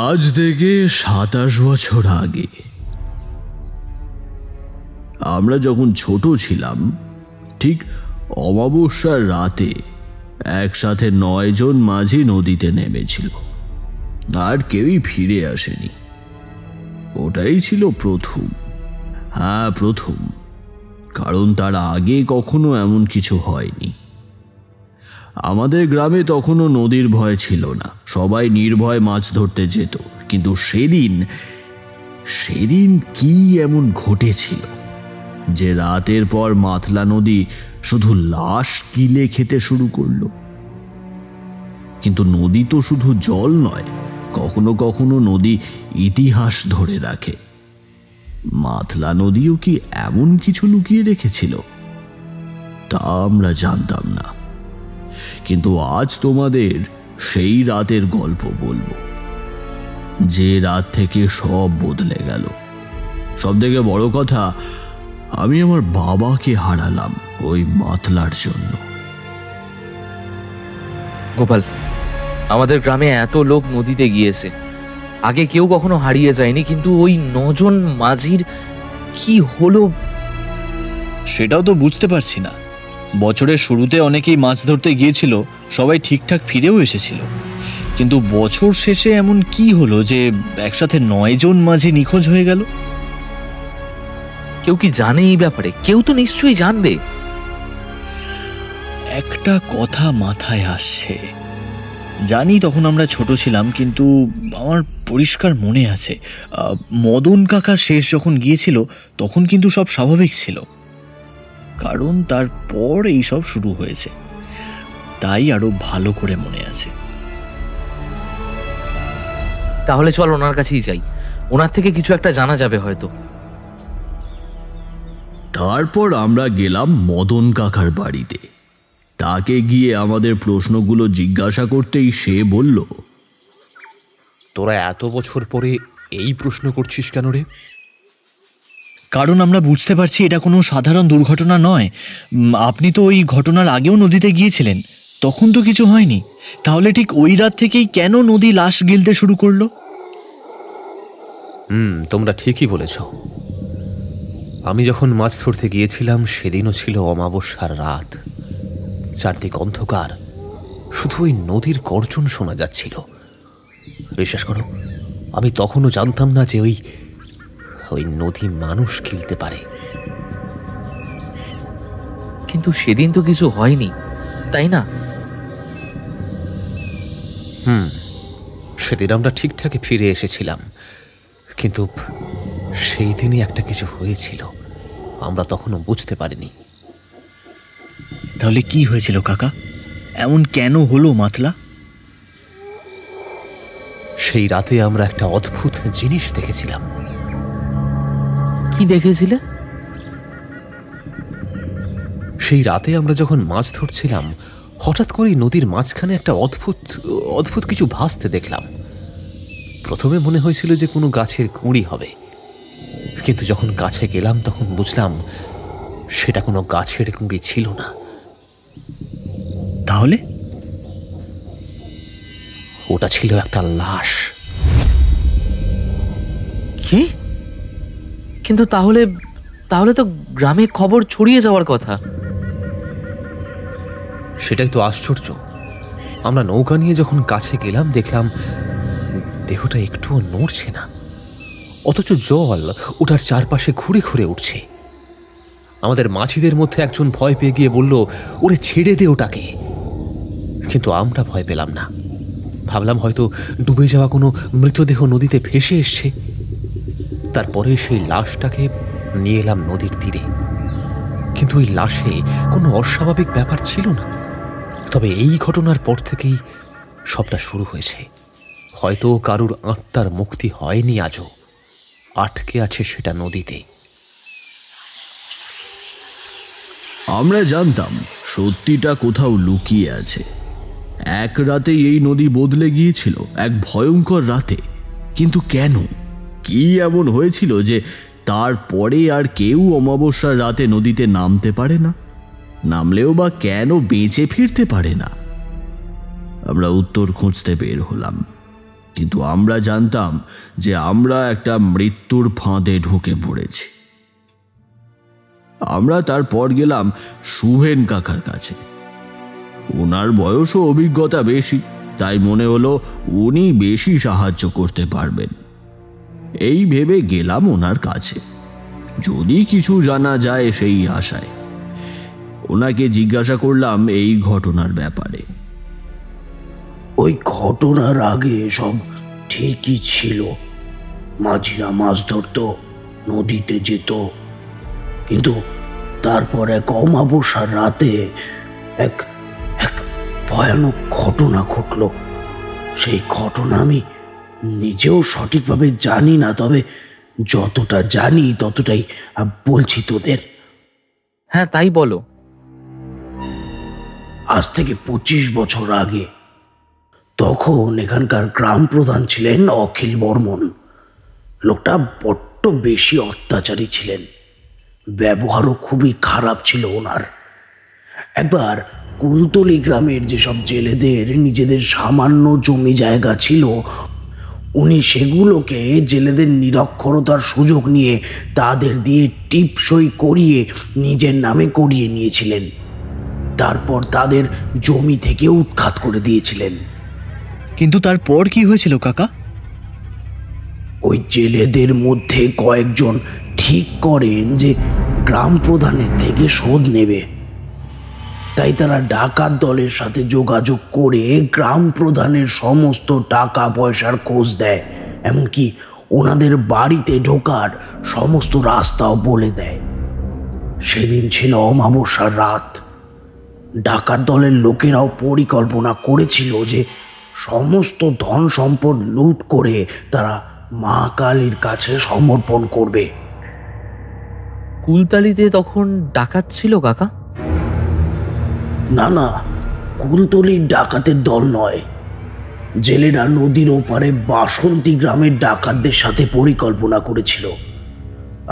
আজ থেকে 27 বছর আগে আমরা যখন ছোট ছিলাম, ঠিক অমাবস্যার রাতে একসাথে 9 জন মাঝি নদীতে নেমেছিল, আর কেউই ফিরে আসেনি। ওটাই ছিল প্রথম, হ্যাঁ প্রথম, কারণ তার আগে কখনো এমন কিছু হয়নি। আমাদের গ্রামে তখনও নদীর ভয় ছিল না, সবাই নির্ভয় মাছ ধরতে যেত। কিন্তু সেদিন কি এমন ঘটেছিল যে রাতের পর মাতলা নদী শুধু লাশ গিলে খেতে শুরু করলো। কিন্তু নদী তো শুধু জল নয়, কখনো কখনো নদী ইতিহাস ধরে রাখে। মাতলা নদীও কি এমন কিছু লুকিয়ে রেখেছিল তা আমরা জানতাম না। কিন্তু আজ তোমাদের সেই রাতের গল্প বলবো, যে রাত থেকে সব বদলে গেল। সব থেকে বড় কথা, আমি আমার বাবাকে হারালাম ওই মাতলার জন্য। গোপাল, আমাদের গ্রামে এত লোক নদীতে গিয়েছে, আগে কেউ কখনো হারিয়ে যায়নি, কিন্তু ওই 9 জন মাঝির কি হলো সেটাও তো বুঝতে পারছি না। বছরের শুরুতে অনেকেই মাছ ধরতে গিয়েছিল, সবাই ঠিকঠাক ফিরেও এসেছিল, কিন্তু বছর শেষে এমন কি হলো যে একসাথে 9 জন মাঝি নিখোঁজ হয়ে গেল? কেউ কি জানে এই ব্যাপারে? কেউ তো নিশ্চয়ই জানবে। একটা কথা মাথায় আসছে, জানি তখন আমরা ছোট ছিলাম, কিন্তু আমার পরিষ্কার মনে আছে মদন কাকা শেষ যখন গিয়েছিল তখন কিন্তু সব স্বাভাবিক ছিল, কারণ তারপর এইসব শুরু হয়েছে, তাই আরো ভালো করে মনে আছে। তাহলে চল ওনার কাছেই যাই, ওনার থেকে কিছু একটা জানা যাবে হয়তো। তারপর আমরা গেলাম মদন কাকার বাড়িতে। তাকে গিয়ে আমাদের প্রশ্নগুলো জিজ্ঞাসা করতেই সে বলল, তোরা এত বছর পরে এই প্রশ্ন করছিস কেন রে? কারণ আমরা বুঝতে পারছি এটা কোনো সাধারণ দুর্ঘটনা নয়। আপনি তো ওই ঘটনার আগেও নদীতে গিয়েছিলেন, তখন তো কিছু হয়নি। তাহলে ঠিক ওই রাত থেকেই কেন নদী লাশ গিলতে শুরু করলো? তোমরা ঠিকই বলেছ। আমি যখন মাছ ধরতে গিয়েছিলাম সেদিনও ছিল অমাবস্যার রাত, চারদিক অন্ধকার, শুধু ওই নদীর গর্জন শোনা যাচ্ছিল। বিশ্বাস করো, আমি তখনও জানতাম না যে ওই নদী মানুষ গিলতে পারে। কিন্তু সেদিন তো কিছু হয়নি, তাই না? সেদিন আমরা ঠিকঠাকই ফিরে এসেছিলাম, কিন্তু সেই দিনই একটা কিছু হয়েছিল, আমরা তখনও বুঝতে পারিনি। তাহলে কি হয়েছিল কাকা? এমন কেন হলো মাতলা? সেই রাতে আমরা একটা অদ্ভুত জিনিস দেখেছিলাম। কি দেখেছিলে? সেই রাতে আমরা যখন মাছ ধরছিলাম, হঠাৎ করেই নদীর মাঝখানে একটা অদ্ভুত কিছু ভাসতে দেখলাম। প্রথমে মনে হয়েছিল যে কোনো গাছের গুঁড়ি হবে, কিন্তু যখন কাছে গেলাম তখন বুঝলাম সেটা কোনো গাছের গুঁড়ি ছিল না। তাহলে? ওটা ছিল একটা লাশ। কি? কিন্তু তাহলে তো গ্রামে খবর ছড়িয়ে যাওয়ার কথা। সেটাই তো আশ্চর্য। আমরা নৌকা নিয়ে যখন কাছে গেলাম দেখলাম দেহটা একটুও নড়ছে না, অথচ জল ওটার চারপাশে ঘুরে ঘুরে উঠছে। আমাদের মাঝিদের মধ্যে একজন ভয় পেয়ে গিয়ে বলল, ওরে ছেড়ে দে ওটাকে। কিন্তু আমরা ভয় পেলাম না, ভাবলাম হয়তো ডুবে যাওয়া কোনো মৃতদেহ নদীতে ভেসে এসছে। তারপরে সেই লাশটাকে নিয়ে এলাম নদীর তীরে, কিন্তু ওই লাশে কোনো অস্বাভাবিক ব্যাপার ছিল না। তবে এই ঘটনার পর থেকেই সবটা শুরু হয়েছে। হয়তো কারুর আত্মার মুক্তি হয়নি, আজও আটকে আছে সেটা নদীতে। আমরা জানতাম সত্যিটা কোথাও লুকিয়ে আছে। এক রাতেই এই নদী বদলে গিয়েছিল, এক ভয়ঙ্কর রাতে। কিন্তু কেন? কি এমন হয়েছিল যে তারপরে আর কেউ অমাবস্যার রাতে নদীতে নামতে পারে না? নামলেও বা কেন বেঁচে ফিরতে পারে না? আমরা উত্তর খুঁজতে বের হলাম, কিন্তু আমরা জানতাম যে আমরা একটা মৃত্যুর ফাঁদে ঢুকে পড়েছি। আমরা তারপর গেলাম সুহেন কাকার কাছে। ওনার বয়স ও অভিজ্ঞতা বেশি, তাই মনে হলো উনি বেশি সাহায্য করতে পারবেন। এই ভেবে গেলাম ওনার কাছে, যদি কিছু জানা যায় সেই আশায়। ওনাকে জিজ্ঞাসা করলাম এই ঘটনার ব্যাপারে। ওই ঘটনার আগে সব ঠিকই ছিল। মাঝিরা মাছ ধরতো, নদীতে যেত, কিন্তু তারপর এক অমাবস্যার রাতে এক এক ভয়ানক ঘটনা ঘটল। সেই ঘটনা আমি নিজেও সঠিকভাবে জানি না, তবে যতটা জানি ততটাই বলছি তোদের। হ্যাঁ, তাই বলো। আজ থেকে 25 বছর আগে, তখন এখানকার গ্রাম প্রধান ছিলেন অখিল বর্মন। লোকটা বড্ড বেশি অত্যাচারী ছিলেন, ব্যবহারও খুবই খারাপ ছিল ওনার। একবার কুলতলি গ্রামের যেসব জেলেদের নিজেদের সামান্য জমি জায়গা ছিল, উনি সেগুলোকে জেলেদের নিরক্ষরতার সুযোগ নিয়ে তাদের দিয়ে টিপসই করিয়ে নিজের নামে করিয়ে নিয়েছিলেন। তারপর তাদের জমি থেকে উৎখাত করে দিয়েছিলেন। কিন্তু তারপর কি হয়েছিল কাকা? ওই জেলেদের মধ্যে কয়েকজন ঠিক করেন যে গ্রাম প্রধানের থেকে শোধ নেবে, তাই তারা ডাকাত দলের সাথে যোগাযোগ করে গ্রাম প্রধানের সমস্ত টাকা পয়সার খোঁজ দেয়, এমনকি ওনাদের বাড়িতে ঢোকার সমস্ত রাস্তাও বলে দেয়। সেদিন ছিল অমাবস্যার রাত। ডাকাত দলের লোকেরাও পরিকল্পনা করেছিল যে সমস্ত ধন সম্পদ লুট করে তারা মা কালীর কাছে সমর্পণ করবে। কুলতালিতে তখন ডাকাত ছিল কাকা? না না, কুলতলির ডাকাতের দল নয়। জেলেরা নদীর ওপারে বাসন্তী গ্রামের ডাকাতদের সাথে পরিকল্পনা করেছিল।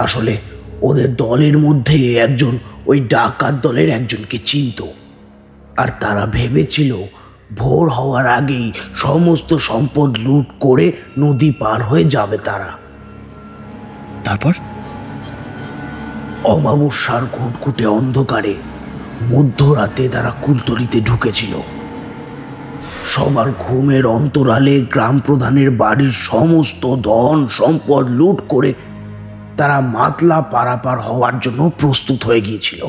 আসলে ওদের দলের মধ্যে একজন ওই ডাকাত দলের একজনকে চিনত, আর তারা ভেবেছিল ভোর হওয়ার আগেই সমস্ত সম্পদ লুট করে নদী পার হয়ে যাবে তারা। তারপর অমাবস্যার ঘুটঘুটে অন্ধকারে মধ্যরাতে তারা কুলতলিতে ঢুকেছিল। সবার ঘুমের অন্তরালে গ্রাম প্রধানের বাড়ির সমস্ত ধন সম্পদ লুট করে তারা মাতলা পারাপার হওয়ার জন্য প্রস্তুত হয়ে গিয়েছিল।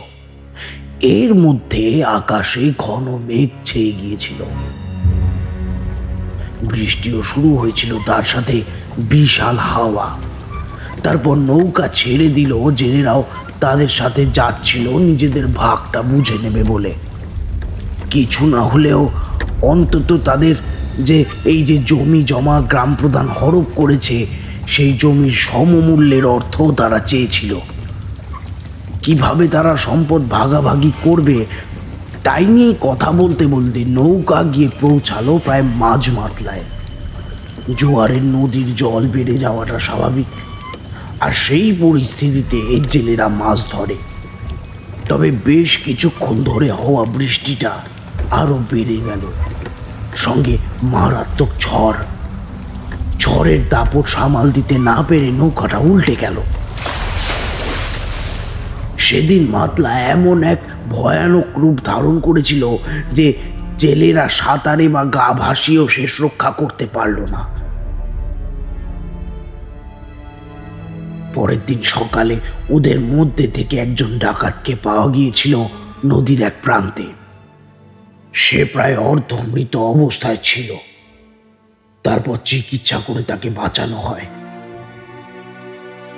এর মধ্যে আকাশে ঘন মেঘ ছেয়ে গিয়েছিল, বৃষ্টিও শুরু হয়েছিল, তার সাথে বিশাল হাওয়া। তারপর নৌকা ছেড়ে দিল, জেলেরাও তাদের সাথে যাচ্ছিল নিজেদের ভাগটা বুঝে নেবে বলে। কিছু না হলেও অন্তত তাদের যে এই যে জমি জমা গ্রাম প্রধান হরপ করেছে, সেই জমির সমমূল্যের অর্থ তারা চেয়েছিল। কিভাবে তারা সম্পদ ভাগাভাগি করবে তাই নিয়ে কথা বলতে বলতে নৌকা গিয়ে পৌঁছালো প্রায় মাঝ মাতলায়। জোয়ারের নদীর জল বেড়ে যাওয়াটা স্বাভাবিক, আর সেই পরিস্থিতিতে জেলেরা মাছ ধরে। তবে বেশ কিছুক্ষণ ধরে হওয়া বৃষ্টিটা আরো বেড়ে গেল, সঙ্গে মারাত্মক ঝড়। ঝড়ের দাপট সামাল দিতে না পেরে নৌকাটা উল্টে গেল। সেদিন মাতলা এমন এক ভয়ানক রূপ ধারণ করেছিল যে জেলেরা সাঁতারে বা গা ভাসিয়েও শেষ রক্ষা করতে পারল না। পরের দিন সকালে ওদের মধ্যে থেকে একজন ডাকাতকে পাওয়া গিয়েছিল নদীর এক প্রান্তে। সে প্রায় অর্ধমৃত অবস্থায় ছিল। তারপর চিকিৎসা করে তাকে বাঁচানো হয়,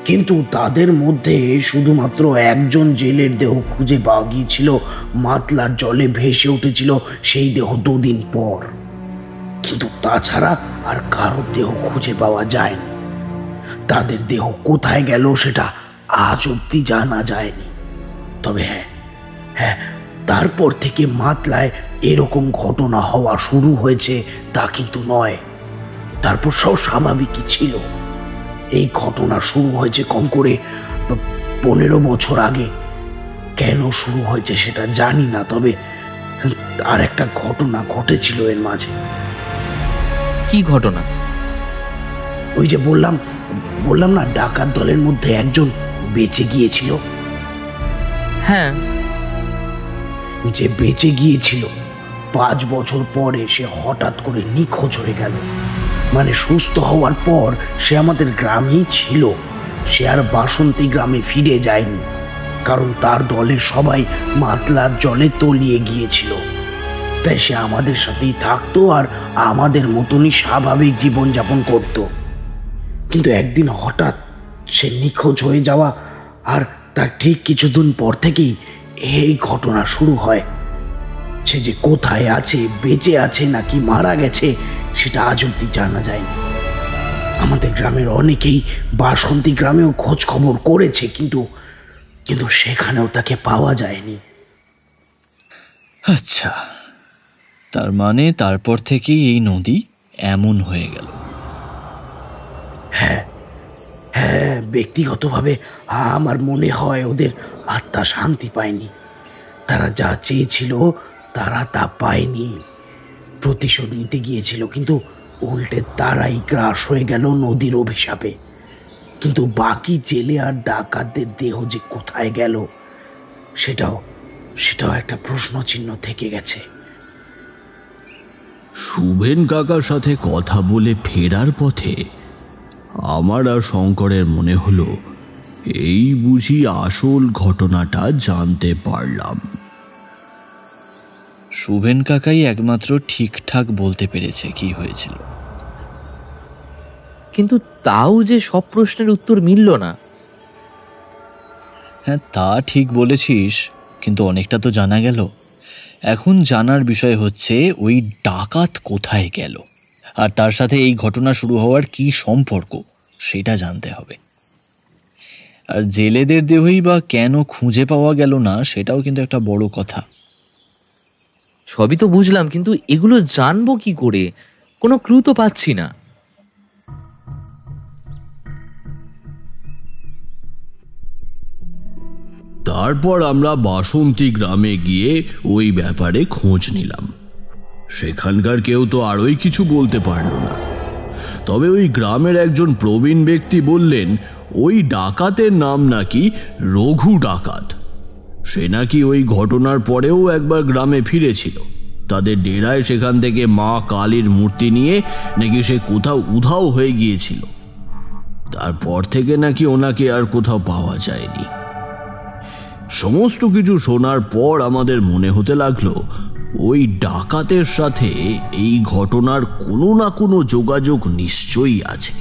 কিন্তু তাদের মধ্যে শুধুমাত্র একজন জেলের দেহ খুঁজে পাওয়া গিয়েছিল। মাতলার জলে ভেসে উঠেছিল সেই দেহ 2 দিন পর, কিন্তু তাছাড়া আর কারোর দেহ খুঁজে পাওয়া যায়নি। তাদের দেহ কোথায় গেল সেটা আজ অব্দি জানা যায়নি। তবে হ্যাঁ, তারপর থেকে মাতলায় এরকম ঘটনা হওয়া শুরু হয়েছে তা কিন্তু নয়। তারপর সব স্বাভাবিকই ছিল। এই ঘটনা শুরু হয়েছে কম করে 15 বছর আগে। কেন শুরু হয়েছে সেটা জানি না, তবে আর একটা ঘটনা ঘটেছিল এর মাঝে। কি ঘটনা? ওই যে বললাম না, ডাকাত দলের মধ্যে একজন বেঁচে গিয়েছিল। হ্যাঁ, যে বেঁচে গিয়েছিল 5 বছর পরে সে হঠাৎ করে নিখোঁজ হয়ে গেল। মানে সুস্থ হওয়ার পর সে আমাদের গ্রামেই ছিল, সে আর বাসন্তী গ্রামে ফিরে যায়নি, কারণ তার দলের সবাই মাতলার জলে তলিয়ে গিয়েছিল। তাই সে আমাদের সাথেই থাকতো আর আমাদের মতনই স্বাভাবিক জীবনযাপন করত। কিন্তু একদিন হঠাৎ সে নিখোঁজ হয়ে যাওয়া, আর তার ঠিক কিছুদিন পর থেকেই এই ঘটনা শুরু হয়। সে যে কোথায় আছে, বেঁচে আছে নাকি মারা গেছে, সেটা আজ অব্দি জানা যায়নি। আমাদের গ্রামের অনেকেই বাসন্তী গ্রামেও খোঁজ খবর করেছে, কিন্তু সেখানেও তাকে পাওয়া যায়নি। আচ্ছা, তার মানে তারপর থেকেই এই নদী এমন হয়ে গেল। হ্যাঁ, ব্যক্তিগতভাবে আমার মনে হয় ওদের আত্মা শান্তি পায়নি। তারা যা চেয়েছিল তারা তা পায়নি। প্রতিশোধ নিতে গিয়েছিল, কিন্তু উল্টে তারাই গ্রাস হয়ে গেল নদীর অভিশাপে। কিন্তু বাকি জেলে আর ডাকাতদের দেহ যে কোথায় গেল, সেটাও একটা প্রশ্ন চিহ্ন থেকে গেছে। শুভেন কাকার সাথে কথা বলে ফেরার পথে আমার আর শঙ্করের মনে হলো এই বুঝি আসল ঘটনাটা জানতে পারলাম। শুভেন কাকাই একমাত্র ঠিকঠাক বলতে পেরেছে কি হয়েছিল। কিন্তু তাও যে সব প্রশ্নের উত্তর মিলল না। হ্যাঁ, তা ঠিক বলেছিস, কিন্তু অনেকটা তো জানা গেল। এখন জানার বিষয় হচ্ছে ওই ডাকাত কোথায় গেল, আর তার সাথে এই ঘটনা শুরু হওয়ার কি সম্পর্ক সেটা জানতে হবে। আর জেলেদের দেহই বা কেন খুঁজে পাওয়া গেল না, সেটাও কিন্তু একটা বড় কথা। সবই তো বুঝলাম, কিন্তু এগুলো জানবো কি করে? কোনো ক্লু তো পাচ্ছি না। তারপর আমরা বাসন্তী গ্রামে গিয়ে ওই ব্যাপারে খোঁজ নিলাম। সেখানকার কেউ তো আরোই কিছু বলতে পারল না। তবে ওই গ্রামের একজন প্রবীণ ব্যক্তি বললেন ওই ডাকাতের নাম নাকি রঘু ডাকাত। সে নাকি ওই ঘটনার পরেও একবার গ্রামে ফিরেছিল। তাদের ডেরায় সেখান থেকে মা কালীর মূর্তি নিয়ে নাকি সে কোথাও উধাও হয়ে গিয়েছিল। তারপর থেকে নাকি ওনাকে আর কোথাও পাওয়া যায়নি। সমস্ত কিছু শোনার পর আমাদের মনে হতে লাগলো ওই ডাকাতের সাথে এই ঘটনার কোনো না কোনো যোগাযোগ নিশ্চয়ই আছে।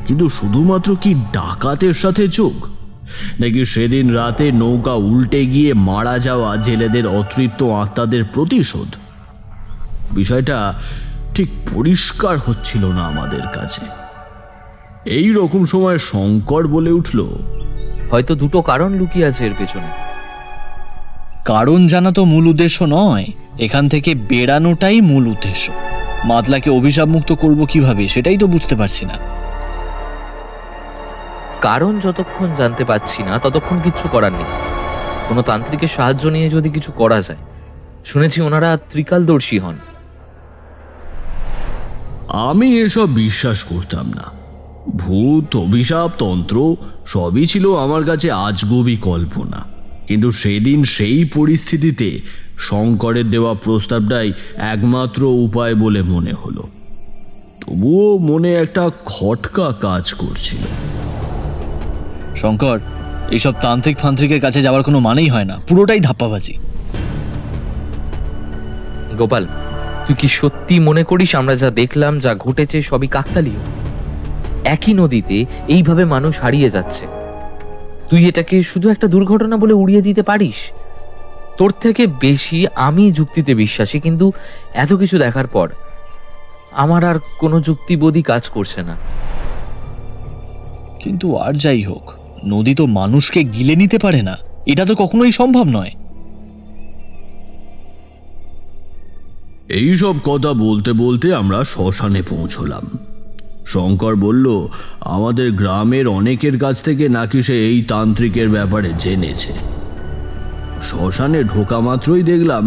কিন্তু শুধুমাত্র কি ডাকাতের সাথে যোগ, নাকি সেদিন রাতে নৌকা উল্টে গিয়ে মারা যাওয়া জেলেদের অতৃপ্ত আত্মাদের প্রতিশোধ? বিষয়টা ঠিক পরিষ্কার হচ্ছিল না আমাদের কাছে। এই রকম সময় শঙ্কর বলে উঠল, হয়তো দুটো কারণ লুকিয়ে আছে এর পেছনে। কারণ জানা তো মূল উদ্দেশ্য নয়, এখান থেকে বেরানোটাই মূল উদ্দেশ্য। মাতলাকে অভিশাপ মুক্ত করব কিভাবে, সেটাই তো বুঝতে পারছি না। কারণ যতক্ষণ জানতে পাচ্ছি না ততক্ষণ কিচ্ছু করার নেই। কোনো তান্ত্রিকের সাহায্য নিয়ে যদি কিছু করা যায়। শুনেছি ওনারা ত্রিকালদর্শী হন। আমি এসব বিশ্বাস করতাম না। ভূত, অভিশাপ, তন্ত্র সবই ছিল আমার কাছে আজগুবি কল্পনা। কিন্তু সেদিন সেই পরিস্থিতিতে শঙ্করের দেওয়া প্রস্তাবটাই একমাত্র উপায় বলে মনে হলো। তবুও মনে একটা খটকা কাজ করছিল। শঙ্কর, এইসব তান্ত্রিক ফান্ত্রিকের কাছে যাওয়ার কোনো মানেই হয় না, পুরোটাই ধাপ্পাবাজি। গোপাল, তুই কি সত্যি মনে করিস আমরা যা দেখলাম, যা ঘটেছে সবই কাকতালীয়? একই নদীতে এইভাবে মানুষ হারিয়ে যাচ্ছে, তুই এটাকে শুধু একটা দুর্ঘটনা বলে উড়িয়ে দিতে পারিস? তোর থেকে বেশি আমি যুক্তিতে বিশ্বাসী, কিন্তু এত কিছু দেখার পর আমার আর কোনো যুক্তিবোধই কাজ করছে না। কিন্তু আর যাই হোক, নদী তো মানুষকে গিলে নিতে পারে না, এটা তো কখনোই সম্ভব নয়। এই সব কথা বলতে বলতে আমরা শ্মশানে পৌঁছলাম। শঙ্কর বলল আমাদের গ্রামের অনেকের কাছ থেকে নাকি সে এই তান্ত্রিকের ব্যাপারে জেনেছে। শ্মশানে ঢোকা মাত্রই দেখলাম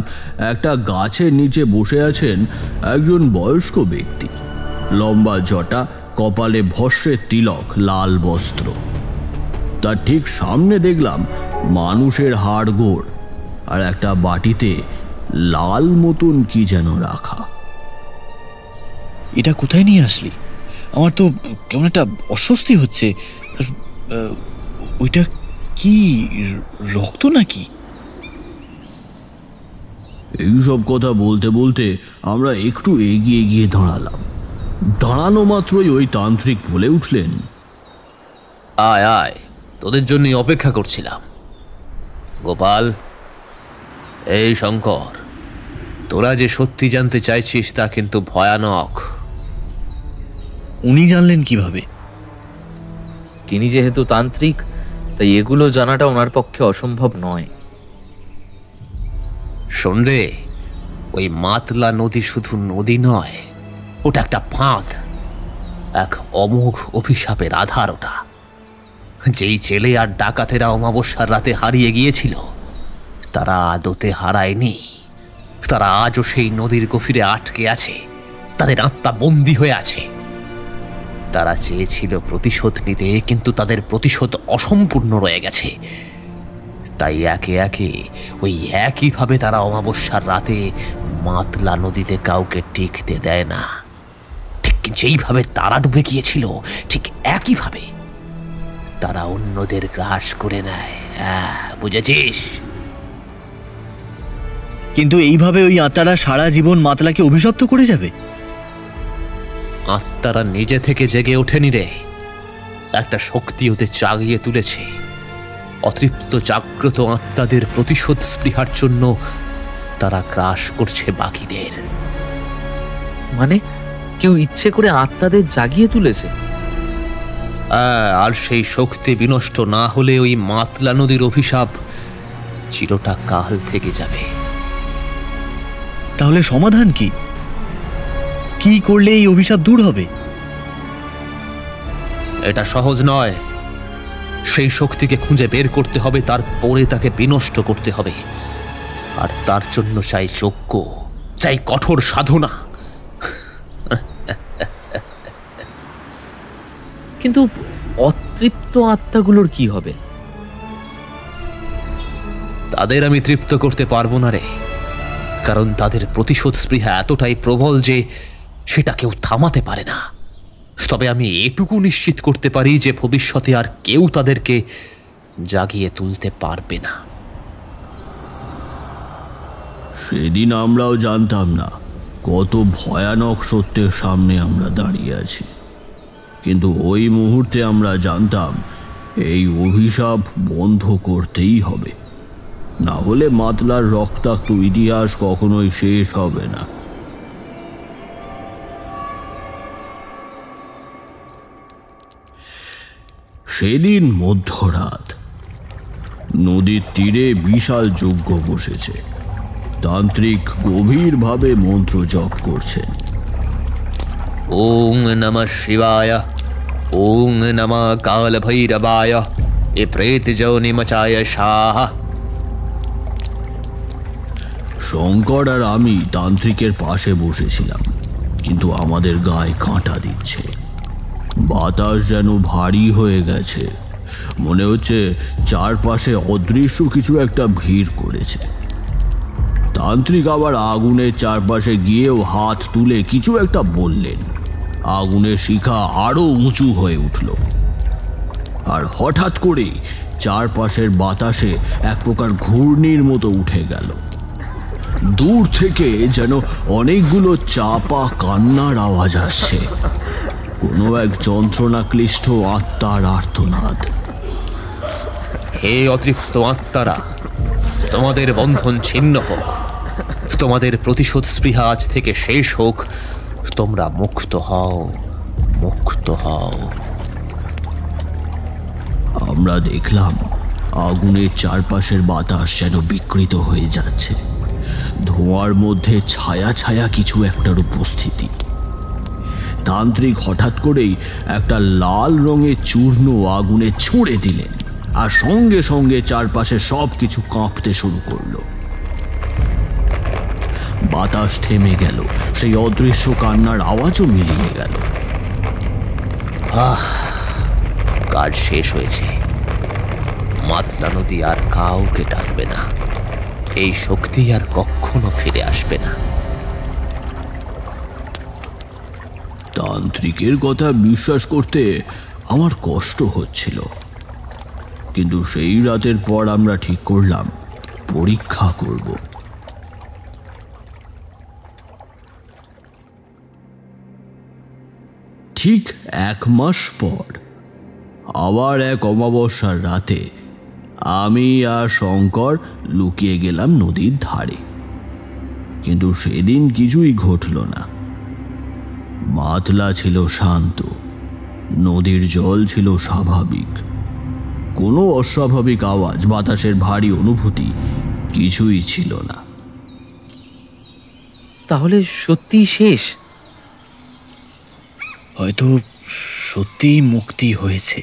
একটা গাছের নিচে বসে আছেন একজন বয়স্ক ব্যক্তি। লম্বা জটা, কপালে ভস্যের তিলক, লাল বস্ত্র। তার ঠিক সামনে দেখলাম মানুষের হাড়গোড় আর একটা বাটিতে লাল মতন কি যেন রাখা। এটা কোথায় নিয়ে আসলি? আমার তো কেমন একটা অস্বস্তি হচ্ছে। ওইটা কি রক্ত নাকি? এইসব কথা বলতে বলতে আমরা একটু এগিয়ে গিয়ে দাঁড়ালাম। দাঁড়ানো মাত্রই ওই তান্ত্রিক বলে উঠলেন, আয় আয়, তোদের জন্যই অপেক্ষা করছিলাম। গোপাল, এই শঙ্কর, তোরা যে সত্যি জানতে চাইছিস তা কিন্তু ভয়ানক। উনি জানলেন কিভাবে? তিনি যেহেতু তান্ত্রিক, তাই এগুলো জানাটা ওনার পক্ষে অসম্ভব নয়। শোন রে, ওই মাতলা নদী শুধু নদী নয়, ওটা একটা ফাঁদ, এক অমোঘ অভিশাপের আধার। ওটা যেই ছেলে আর ডাকাতেরা অমাবস্যার রাতে হারিয়ে গিয়েছিল, তারা আদতে হারায়নি। তারা আজও সেই নদীর গভীরে আটকে আছে, তাদের আত্মা বন্দী হয়ে আছে। তারা চেয়েছিল প্রতিশোধ নিতে, কিন্তু তাদের প্রতিশোধ অসম্পূর্ণ রয়ে গেছে। তাই একে একে ওই একইভাবে তারা অমাবস্যার রাতে মাতলা নদীতে কাউকে টিকতে দেয় না। ঠিক যেইভাবে তারা ডুবে গিয়েছিল, ঠিক একইভাবে তারা অন্যদের গ্রাস করে নেয়। বুঝেছিস? কিন্তু এইভাবে ওই আত্মারা সারা জীবন মাতলাকে অভিশপ্ত করে যাবে? আত্মারা নিজে থেকে জেগে ওঠেনি রে, একটা শক্তি ওদের জাগিয়ে তুলেছে। অতৃপ্ত জাগ্রত আত্মাদের প্রতিশোধ স্পৃহার জন্য তারা গ্রাস করছে বাকিদের। মানে কেউ ইচ্ছে করে আত্মাদের জাগিয়ে তুলেছে? আর সেই শক্তি বিনষ্ট না হলে ওই মাতলা নদীর অভিশাপ চিরটা কাল থেকে যাবে। তাহলে সমাধান কি? কি করলে এই অভিশাপ দূর হবে? এটা সহজ নয়। সেই শক্তিকে খুঁজে বের করতে হবে, তারপরে তাকে বিনষ্ট করতে হবে। আর তার জন্য চাই যজ্ঞ, চাই কঠোর সাধনা। কিন্তু অতৃপ্ত আত্মাগুলোর কি হবে? তাদের আমি তৃপ্ত করতে পারবো না রে, কারণ তাদের প্রতিশোধ স্পৃহা এতটাই প্রবল যে সেটা কেউ থামাতে পারে না। তবে আমি এটুকু নিশ্চিত করতে পারি যে ভবিষ্যতে আর কেউ তাদেরকে জাগিয়ে তুলতে পারবে না। সেদিন আমরাও জানতাম না কত ভয়ানক সত্যের সামনে আমরা দাঁড়িয়ে আছি, কিন্তু ওই মুহূর্তে আমরা জানতাম এই অভিশাপ বন্ধ করতেই হবে, না হলে মাতলার রক্তাক্ত ইতিহাস কখনোই শেষ হবে না। সেদিন মধ্যরাত, নদীর তীরে বিশাল যজ্ঞ বসেছে। তান্ত্রিক গভীরভাবে মন্ত্র জপ করছেন। ওং নমঃ শিবায়, ওং নমঃ কাল ভৈরবায়, এ প্রেত যোনি মচায় সাহা। শঙ্কর আর আমি তান্ত্রিকের পাশে বসেছিলাম, কিন্তু আমাদের গায়ে কাঁটা দিচ্ছে। বাতাস যেন ভারী হয়ে গেছে, মনে হচ্ছে চারপাশে অদৃশ্য কিছু একটা ভিড় করেছে। তান্ত্রিক আবার আগুনের চারপাশে গিয়েও হাত তুলে কিছু একটা বললেন। আগুনের শিখা আরো উঁচু হয়ে উঠল, আর হঠাৎ করে চারপাশের বাতাসে এক প্রকার ঘূর্ণির মতো উঠে গেল। দূর থেকে যেন অনেকগুলো চাপা কান্নার আওয়াজ আসছে, কোনো এক যন্ত্রণা ক্লিষ্ট আত্মার আর্তনাদ। হে অতৃপ্ত আত্মারা, তোমাদের বন্ধন ছিন্ন হোক, তোমাদের প্রতিশোধ স্পৃহা আজ থেকে শেষ হোক। তোমরা মুক্ত হও, মুক্ত হও। আমরা দেখলাম আগুনের চারপাশের বাতাস যেন বিকৃত হয়ে যাচ্ছে, ধোঁয়ার মধ্যে ছায়া ছায়া কিছু একটার উপস্থিতি। তান্ত্রিক হঠাৎ করেই একটা লাল রঙের চূর্ণ আগুনে ছুঁড়ে দিলেন, আর সঙ্গে সঙ্গে চারপাশে সবকিছু কাঁপতে শুরু করলো। বাতাস থেমে গেল, সেই অদৃশ্য কান্নার আওয়াজও মিলিয়ে গেল। কাজ শেষ হয়েছে। মাতলা নদী আর কাউকে ডাকবে না। এই শক্তি আর কখনো ফিরে আসবে না। তান্ত্রিকের কথা বিশ্বাস করতে আমার কষ্ট হচ্ছিল, কিন্তু সেই রাতের পর আমরা ঠিক করলাম পরীক্ষা করব। ঠিক 1 মাস পর আবার এক অমাবস্যার রাতে আমি আর শঙ্কর লুকিয়ে গেলাম নদীর ধারে, কিন্তু সেদিন কিছুই ঘটল না। মাতলা ছিল শান্ত, নদীর জল ছিল স্বাভাবিক, কোনো অস্বাভাবিক আওয়াজ, বাতাসের ভারী অনুভূতি কিছুই ছিল না। তাহলে সত্যি শেষ? হয়তো সত্যিই মুক্তি হয়েছে।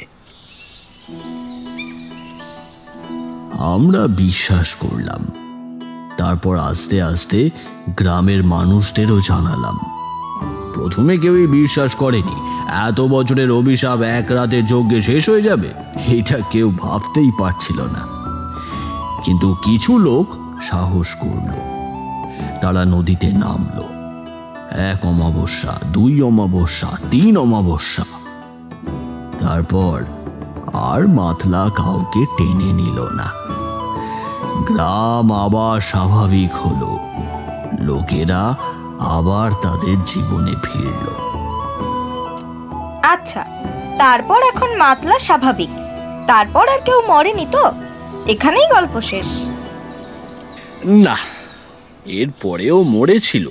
আমরা বিশ্বাস করলাম। তারপর আস্তে আস্তে গ্রামের মানুষদেরও জানালাম। প্রথমে কেউই বিশ্বাস করেনি এত বছরের অভিশাপ এক রাতে যজ্ঞে শেষ হয়ে যাবে, এটা কেউ ভাবতেই পারছিল না। কিন্তু কিছু লোক সাহস করল, তারা নদীতে নামলো। 1 অমাবস্যা, 2 অমাবস্যা, 3 অমাবস্যা, তারপর আর মাতলা কাউকে টেনে নিল না। গ্রাম আবার স্বাভাবিক হলো, লোকেরা আবার তাদের জীবনে ফিরল। আচ্ছা, তারপর এখন মাতলা স্বাভাবিক, তারপর আর কেউ মরেনি তো? এখানেই গল্প শেষ? না, এর পরেও মরেছিল।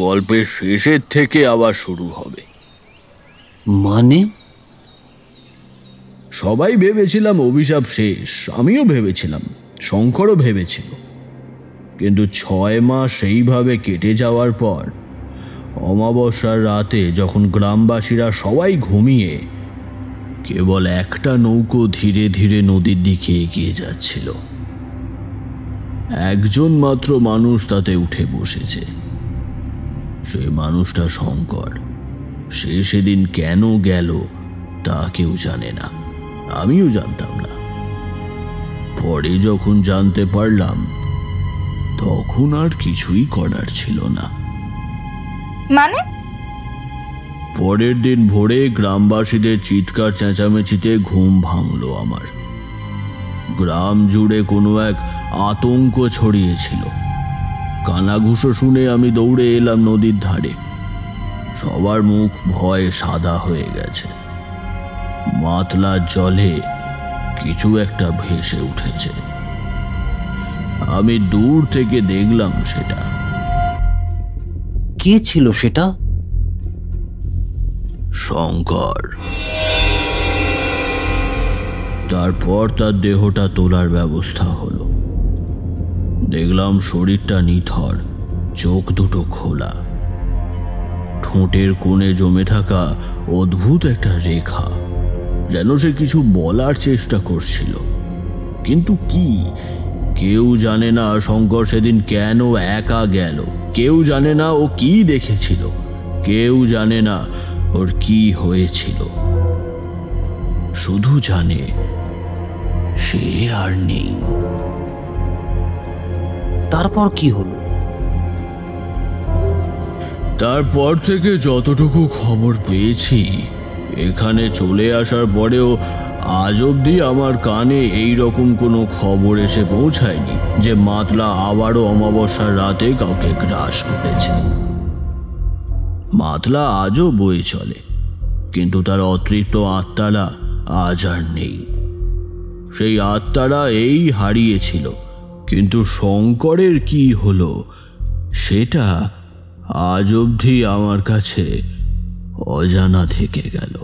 গল্পের শেষের থেকে আবার শুরু হবে। মানে? সবাই ভেবেছিলাম অভিশাপ শেষ, আমিও ভেবেছিলাম, শঙ্করও ভেবেছিল। কিন্তু 6 মাস সেইভাবে কেটে যাওয়ার পর অমাবস্যার রাতে যখন গ্রামবাসীরা সবাই ঘুমিয়ে, কেবল একটা নৌকো ধীরে ধীরে নদীর দিকে এগিয়ে যাচ্ছিল। একজন মাত্র মানুষ তাতে উঠে বসেছে। সেই মানুষটা শঙ্কর। সে সেদিন কেন গেল তা কেউ জানে না, আমিও জানতাম না। পরে যখন জানতে পারলাম, তখন আর কিছুই করার ছিল না। মানে? পরের দিন ভোরে গ্রামবাসীদের চিৎকার চেঁচামেচিতে ঘুম ভাঙলো আমার। গ্রাম জুড়ে কোনো এক আতঙ্ক ছড়িয়েছিল। কানাঘুষো শুনে আমি দৌড়ে এলাম নদীর ধারে। সবার মুখ ভয়ে সাদা হয়ে গেছে। মাতলার জলে কিছু একটা ভেসে উঠেছে। আমি দূর থেকে দেখলাম সেটা। কে ছিল সেটা? শঙ্কর। তারপর তার দেহটা তোলার ব্যবস্থা হলো। দেখলাম শরীরটা নিথর, চোখ দুটো খোলা, ঠোঁটের কোণে জমে থাকা অদ্ভুত একটা রেখা, যেন সে কিছু বলার চেষ্টা করছিল, কিন্তু কি? কেউ জানে না শঙ্কর সেদিন কেন একা গেল, কেউ জানে না ও কি দেখেছিল, কেউ জানে না ওর কি হয়েছিল। শুধু জানে সে আর নেই। তারপর কি হলো? তারপর থেকে যতটুকু খবর পেয়েছি, এখানে চলে আসার পরেও আজ অবধি আমার কানে এই রকম কোনো খবর এসে পৌঁছায়নি যে মাতলা আবারও অমাবস্যার রাতে কাউকে গ্রাস করেছে। মাতলা আজও বয়ে চলে, কিন্তু তার অতৃপ্ত আত্মারা আজ আর নেই। সেই আত্মারা এই হারিয়েছিল, কিন্তু শঙ্করের কি হলো সেটা আজ অবধি আমার কাছে অজানা থেকে গেল।